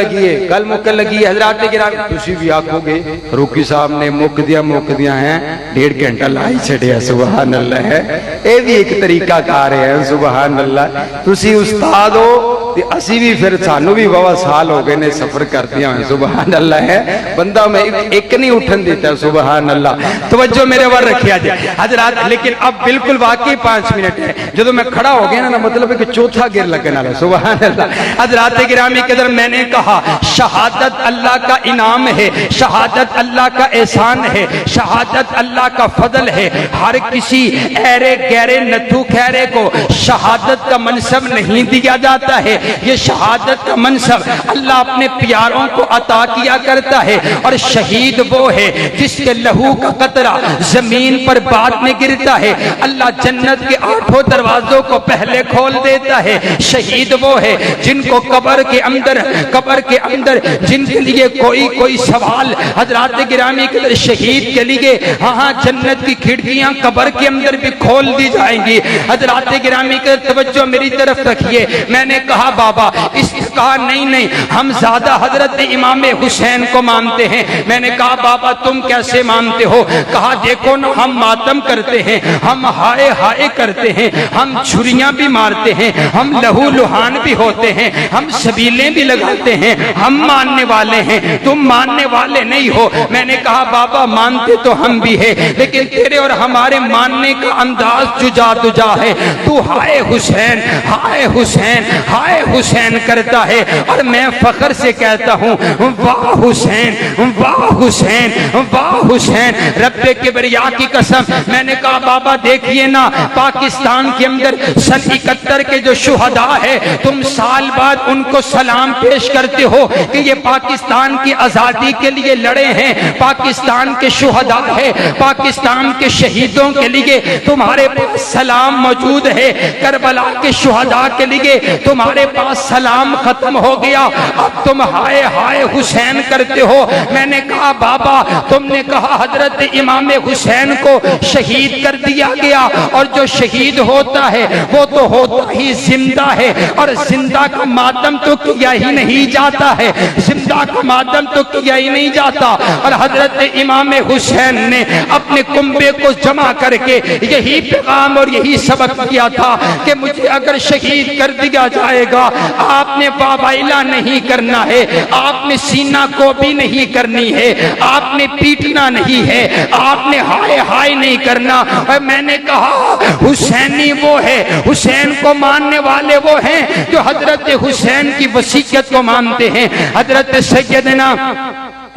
S2: लगी है हजरात गिरामी। तुसी भी आखोगे रूकी साहब ने मुक दिया है 1.5 घंटा लाई छड़िया। सुभान अल्लाह है, ये भी एक तरीका कार है। सुभान अल्लाह, तुसी उस्ताद हो ते असी भी फिर सानू भी बाबा साल हो गए ने सफर कर दिया। सुभान अल्लाह है, बंदा मैं एक नहीं उठन देता। सुभान अल्लाह, तवज्जो मेरे वर रखिया जाए हजरात। लेकिन अब बिल्कुल वाकई 5 मिनट है, जो मैं खड़ा हो गया ना मतलब कि चौथा गिर लगने वाला। सुभान अल्लाह। हजरात गिरामी कदर मैंने कहा शहादत अल्लाह का इनाम है, शहादत अल्लाह का एहसान है, शहादत अल्लाह का फजल है। हर किसी ऐरे गहरे नथु खैरे को शहादत का मनसब नहीं दिया जाता है। ये शहादत का मनसब अल्लाह अपने प्यारों को अता किया करता है। और शहीद वो है जिसके लहू का कतरा जमीन पर बाद में गिरता है, अल्लाह जन्नत के 8 दरवाजों को पहले खोल देता है। शहीद वो है जिनको कब्र के अंदर जिनके लिए कोई सवाल हजरात गिरामी के शहीद के लिए हाँ जन्नत की खिड़कियां कब्र के अंदर भी खोल दी जाएंगी। हजरात गिरामी के तवज्जो मेरी तरफ रखिए। मैंने कहा बाबा इस कहा नहीं हम ज्यादा हजरत इमाम हुसैन को मानते हैं। मैंने कहा बाबा तुम कैसे मानते हो। कहा देखो ना हम मातम करते हैं, हम हाय हाय करते हैं, हम छुरियां भी मारते हैं, हम लहू लुहान भी होते हैं, हम सबीलें भी लगाते हैं, हम मानने वाले हैं, तुम मानने वाले नहीं हो। मैंने कहा बाबा मानते तो हम भी है, लेकिन तेरे और हमारे मानने का अंदाज जुदा जुदा है। तू हाय हुसैन हाय हुसैन हाय हुसैन करता है और मैं फख्र से कहता हूँ वाह हुसैन वाह हुसैन वाह हुसैन। रब्बे किबरिया की कसम। मैंने कहा बाबा देखिए ना पाकिस्तान के अंदर सन 71 के जो शुहदा है तुम साल बाद उनको सलाम पेश करते हो कि ये पाकिस्तान की आजादी के लिए लड़े हैं, पाकिस्तान के शुहदा है, पाकिस्तान के शहीदों के लिए तुम्हारे पास सलाम मौजूद है। करबला के शुहदा के लिए तुम्हारे पास सलाम खत्म हो गया, अब तुम हाय हाय हुसैन करते हो। मैंने कहा बाबा तुमने कहा हजरत इमाम हुसैन को शहीद कर दिया गया और जो शहीद होता है वो तो होता ही जिंदा है और जिंदा का मातम तो किया ही नहीं जाता है, जिंदा का मातम तो किया ही नहीं जाता। और हजरत इमाम हुसैन ने अपने कुंबे को जमा करके यही पैगाम और यही सबक दिया था कि मुझे अगर शहीद कर दिया जाएगा आपने वावाइला नहीं करना है, आपने सीना को भी नहीं करनी है, आपने पीटना नहीं है, आपने हाय हाय नहीं करना। और मैंने कहा हुसैनी वो है, हुसैन को मानने वाले वो हैं जो हजरत हुसैन की वसीयत को मानते हैं। हजरत सैयदना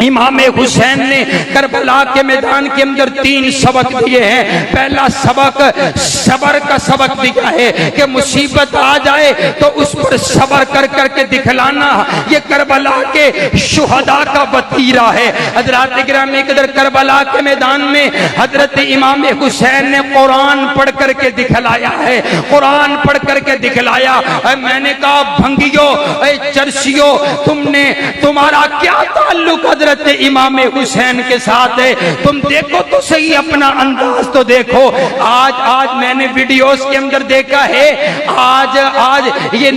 S2: इमाम हुसैन ने करबला के मैदान के अंदर 3 सबक दिए हैं। पहला सबक सबर का सबक दिया है कि मुसीबत आ जाए तो उस पर सबर कर करके दिखलाना, ये करबला के शुहदा का वतीरा है। हजरत गिरामी कदर करबला के मैदान में हजरत इमाम हुसैन ने कुरान पढ़ करके दिखलाया है, कुरान पढ़ करके दिखलाया। मैंने कहा भंगियो चर्सियो तुम्हारा क्या ताल्लुक हजरत इमाम हुसैन के साथ है। तुम देखो तो सही, अपना अंदाज तो देखो। आज मैंने वीडियोस के अंदर देखा है, आज ये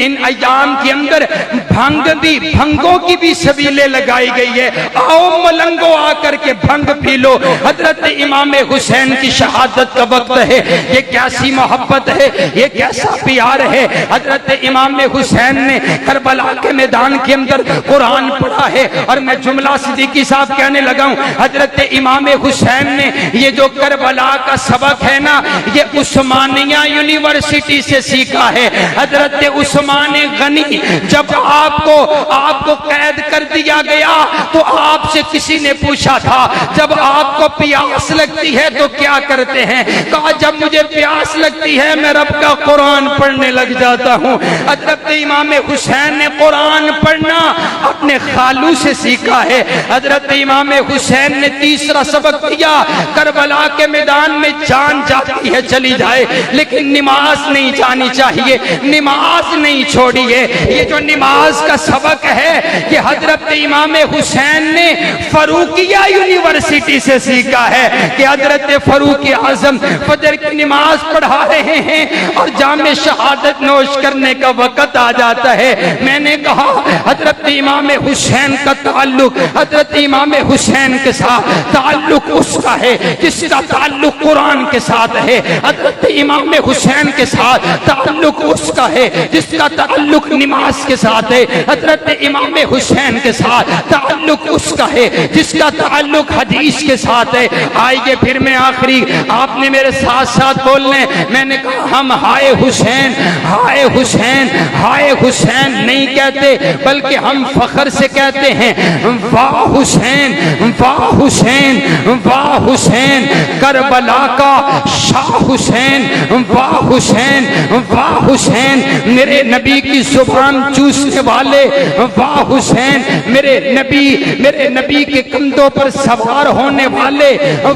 S2: इन अयाम के अंदर भंगों की भी सबीलें लगाई गई है। आओ मलंगो आकर के भंग पी लो। हजरत इमाम हुसैन की शहादत का वक्त है, ये कैसी मोहब्बत है, ये कैसा प्यार है। हजरत इमाम हुसैन ने करबला के मैदान के अंदर कुरान पढ़ा है। और मैं जुमला सिद्दीकी साहब कहने लगा हूं, हजरत इमाम हुसैन ने ये जो करबला का सबक है ना, ये उस्मानिया यूनिवर्सिटी से सीखा है। हजरत उस्मान गनी, जब आपको कैद कर दिया गया तो आपसे किसी ने पूछा था, जब आपको प्यास लगती है तो क्या करते हैं? कहा, जब मुझे प्यास लगती है मैं रब का कुरान पढ़ने लग जाता हूं। हजरत इमाम हुसैन ने कुरान पढ़ना अपने खालू से सीखा है। हजरत इमाम हुसैन ने तीसरा सबक दिया, करबला के मैदान में जान जाती है चली जाए, लेकिन नमाज नहीं जानी चाहिए, नमाज नहीं छोड़िए। ये जो नमाज का सबक है कि हजरत इमाम हुसैन ने फरूकिया यूनिवर्सिटी से सीखा है कि हजरत फरूक आजम फजर की नमाज पढ़ा रहे हैं और जामे शहादत नोश करने का वक्त आ जाता है। मैंने कहा, हजरत इमाम हुसैन का ताल्लुक हजरत इमाम हुसैन के साथ ताल्लुक उसका है जिसका ताल्लुक कुरान के साथ है। हजरत इमाम हुसैन के साथ ताल्लुक उसका है जिसका ताल्लुक नमाज के साथ है। हजरत इमाम हुसैन के साथ ताल्लुक उसका है जिसका ताल्लुक हदीस के साथ है। आइए फिर मैं आखिरी, आपने मेरे साथ साथ बोलने, मैंने कहा हम हाय हुसैन, हाय हुसैन, हाय हुसैन नहीं कहते, बल्कि हम फख्र से कहते हैं वाह हुसैन, वाह हुसैन, वाह हुसैन, करबला का शाह हुसैन, वाह हुसैन, वाह हुसैन, मेरे नबी की जुबान चूसने वाले, वाह हुसैन, मेरे नबी के कंधों पर सवार होने वाले,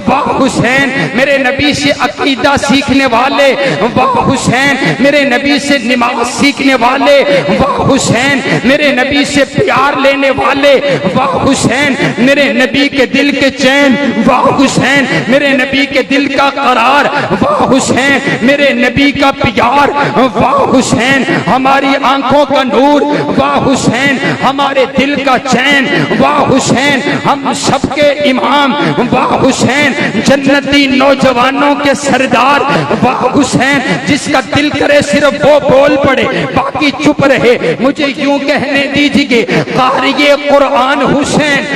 S2: वाह हुसैन, मेरे नबी से अकीदा सीखने वाले, वाह हुसैन, मेरे नबी से नमाज सीखने वाले, वाह हुसैन, मेरे नबी से प्यार लेने वाले, वाह हुसैन, मेरे नबी के दिल के चैन, वाह हुसैन, मेरे नबी के दिल का करार, वाह हुसैन, मेरे नबी का प्यार, वाह हुसैन, हमारी आंखों का नूर, वाह हुसैन, हमारे दिल का चैन, वाह हुसैन, हम सबके इमाम, वाह हुसैन, जन्नती नौजवानों के सरदार, वाह हुसैन, जिसका दिल करे सिर्फ वो बोल पड़े बाकी चुप रहे। मुझे यूं कहने दीजिए, क़ारिए कुरान हुसैन,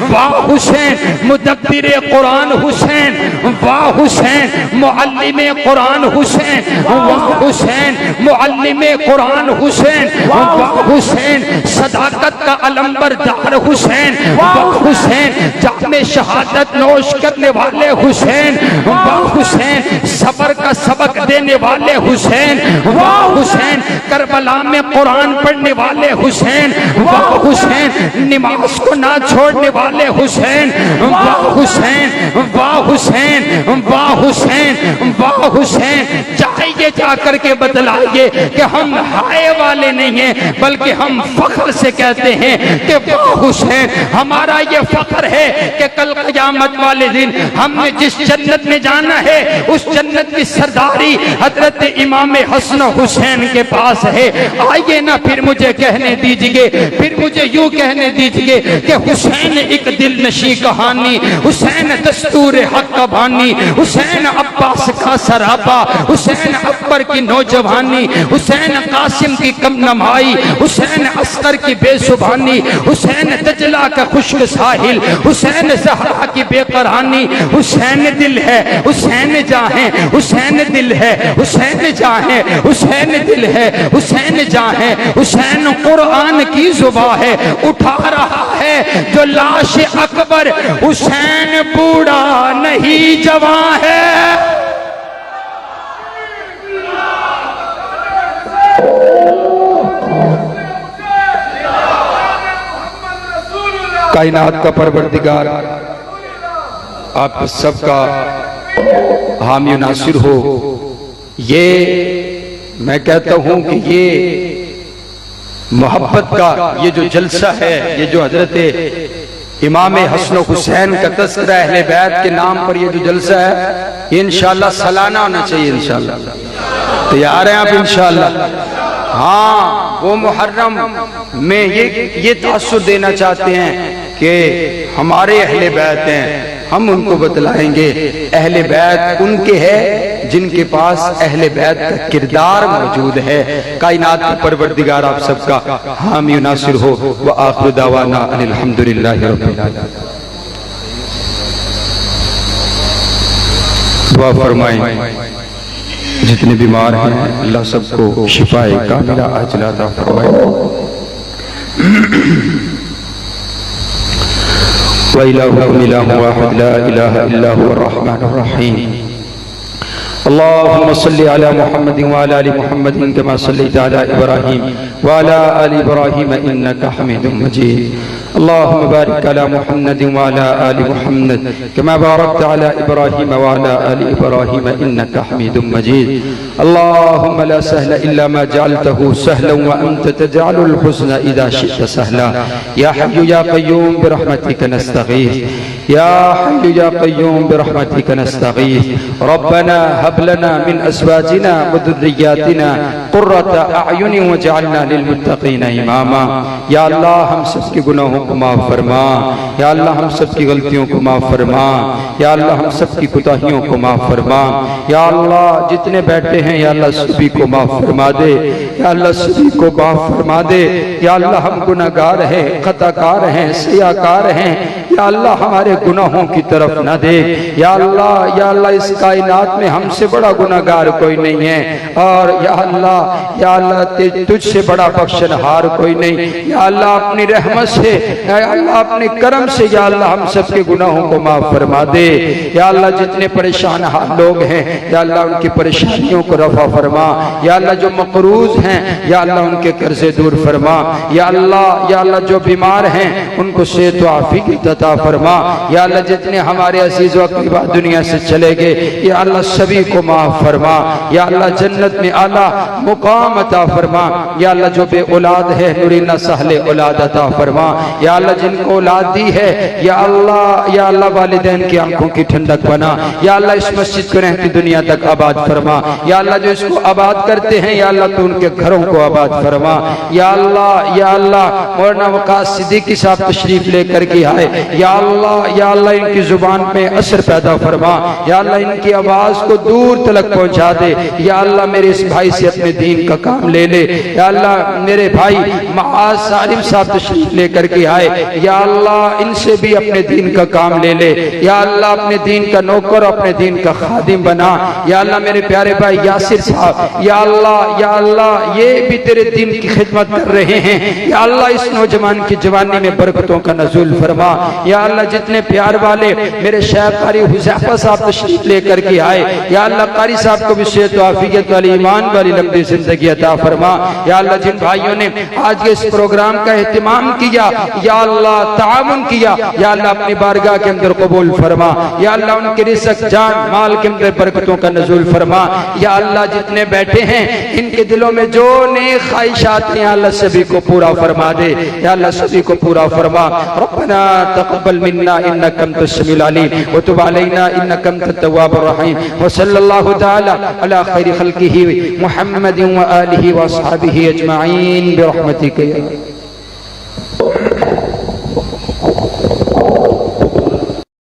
S2: वाह हुसैन, मुदब्बिरे कुरान हुसैन, वाह हुसैन, मुअल्लिमे कुरान हुसैन, वाह हुसैन, मुअल्लिमे कुरान हुसैन, वाह हुसैन, सदाकत का अलंबरदार हुसैन, वाह हुसैन, जामे शहादत नोश करने वाले हुसैन, वाह हुसैन, सबर का सबक देने वाले हुसैन, वाह हुसैन, करबला में कुरान पढ़ने वाले हुसैन, वाह हुसैन, नमाज को ना छोड़ने वाले हुसैन, वाह हुसैन, वाह हुसैन, वाह हुसैन, वाह हुसैन। चाहिए जाकर के बतलाइए कि हम हाय वाले नहीं हैं, बल्कि हम फख्र से कहते हैं कि वाह हुसैन। हमारा ये फख्र है कि कल क़यामत वाले दिन हमने जिस जन्नत में जाना है उस जन्नत की सरदारी हजरत इमाम हसन हुसैन के पास है। आइए ना फिर मुझे कहने दीजिए, फिर मुझे यूं कहने दीजिए कि हुसैन एक दिल नशी कहानी, हुसैन दस्तूर हक का बानी, हुसैन अब्बास का सराबा, हुसैन अकबर की नौजवानी, हुसैन कासिम की कम नमाई, हुसैन अस्कर की बेसुबानी, हुसैन दजला का खुश्क साहिल, हुसैन ज़हरा की बेकरानी। हुसैन दिल है, हुसैन जहाँ है, हुसैन दिल है, हुसैन जहाँ है, हुसैन दिल है, हुसैन जहाँ है, हुसैन कुरान की जुबान है। उठा रहा है जो लाश अकबर, हुसैन बूढ़ा नहीं जवान है।
S1: कायनात का परवरदिगार आप सबका हामी नासिर हो। ये मैं कहता हूं कि ये मोहब्बत का ये जो जलसा है, ये जो हजरत इमाम हसन हुसैन का तस्करा अहले बैत के नाम पर ये जो जलसा है, ये इंशाअल्लाह सालाना होना चाहिए। इंशाअल्लाह तैयार हैं आप? इंशाअल्लाह हाँ, वो मुहर्रम में ये तासुर देना चाहते हैं कि हमारे अहले बैत हैं, हम उनको बतलाएंगे अहले बैत उनके हैं जिनके पास अहले बैत का किरदार मौजूद है। कायनात का परवरदिगार आप सबका हामी नासिर हो। व आखिर दावाना अनिल हम्दुलिल्लाहि रब्बिल आलमीन। दुआ फरमाएं, जितने बीमार हैं अल्लाह सबको शिफाए कामिला आजिला अता फरमाए। व इलाहुकुम इलाहुन वाहिद ला इलाहा इल्ला हुवर रहमानुर रहीम। अल्लाहुम्मा सल्लि अला मुहम्मदिन व अला आलि मुहम्मदिन कमा सल्लैता अला इब्राहीम व अला आलि इब्राहीम इन्नका हमीदुम मजीद। अल्लाहुम्मा बारिक अला मुहम्मदिन व अला आलि मुहम्मद कमा बारकता अला इब्राहीम व अला आलि इब्राहीम इन्नका हमीदुम मजीद। अल्लाहुम्मा ला सहला इल्ला मा जअलतहु सहलन व अंत तजअलुल हुज़्न इज़ा शि'ता सहला। या हय्यु या क़य्यूम बिरहमतिका नस्तगीथ। या हय्यु या क़य्यूम बिरहमतिका नस्तगीथ। रब्बना हब लना मिन अज़वाजिना व ज़ुर्रिय्यातिना क़ुर्रता अ'युनिन वजअलना लिलमुत्तक़ीना इमामा। या अल्लाह हम सब के गुनाहों को माफ फरमा। या अल्लाह हम सब की गलतियों को माफ फरमा। या अल्लाह हम सब की कोताहियों को माफ फरमा। या अल्लाह जितने बैठे हैं या अल्लाह सभी को माफ फरमा दे। या अल्लाह सभी को माफ फरमा दे। या अल्लाह हम गुनाहगार हैं, खताकार हैं, सियाकार हैं। या अल्लाह हमारे गुनाहों की तरफ न दे। या अल्लाह इस कायनात में हमसे बड़ा गुनाहगार कोई नहीं है। और या अल्लाह तुझसे बड़ा बख्शनहार कोई नहीं। या अल्लाह अपनी रहमत से, या अल्लाह अपने करम से या अल्लाह हम सबके गुनाहों को माफ फरमा दे। या अल्लाह जितने परेशान हाल लोग हैं या अल्लाह उनकी परेशानियों को रफा फरमा। या अल्लाह जो मकरूज हैं या अल्लाह उनके कर्जे दूर फरमा। या अल्लाह जो बीमार हैं उनको सेहत व आफियत अता फरमा। या अल्लाह जितने हमारे अजीज व अक़रीबा दुनिया से चले गए या अल्लाह सभी को माफ फरमा। या अल्लाह जन्नत में आला मुकाम अता फरमा। या अल्लाह जो बे औलाद है नूरीना सहले औलाद अता फरमा। या अल्लाह जिनको औलाद दी है या अल्लाह वालिदैन की आंखों की ठंडक बना। या अल्लाह इस मस्जिद को रहती दुनिया तक आबाद फरमा। या अल्लाह जो इसको आबाद करते हैं या अल्लाह तो उनके घरों को आबाद फरमा। या अल्लाह मौलाना वक़ास सिद्दीकी साहब तशरीफ लेकर के आए। या अल्लाह इनकी जुबान में असर पैदा फरमा। या अल्लाह इनकी आवाज को दूर तलक पहुंचा दे। या अल्लाह मेरे इस भाई से अपने दीन का काम ले ले। या अल्लाह मेरे भाई महाज सालिम साहब तशरीफ लेकर के आए। या अल्लाह इनसे भी अपने दीन का काम ले ले। या अल्लाह अपने दीन का नौकर, अपने दीन का खादिम बना। या अल्लाह मेरे प्यारे भाई यासिर साहब या अल्लाह ये भी तेरे दीन की खिदमत कर रहे हैं। या अल्लाह इस नौजवान की जवानी में बरकतों का नज़ुल फरमा। या अल्लाह जितने प्यार वाले मेरे शेख कारी हुज़ैफा साहब तशरीफ लेकर के आए या अल्लाह कारी साहब को भी सेहत व आफियत वाली ईमान वाली लंबी जिंदगी अता फरमा। या अल्लाह जिन भाइयों ने आज के इस प्रोग्राम का एहतिमाम किया या अल्लाह तामुन किया या अल्लाह अपनी बारगाह के अंदर कबूल फरमा। या अल्लाह उनके रिज़्क़ जान माल के अंदर बरकतों का नज़ुल फरमा। या अल्लाह जितने बैठे हैं इनके दिलों में जो नेक ख्वाहिशात हैं अल्लाह सभी को पूरा फरमा दे। या अल्लाह सभी को पूरा फरमा। रब्बना तक़ब्बल मिन्ना इन्नका अंतस समीउल अलीम व तुब अलैना इन्नका अंतत तव्वाबुर रहीम व सल्लल्लाहु तआला अला खैरि खल्क़िही मुहम्मदिन व आलिहि व अस्हाबिही अजमईन बिरहमतिका या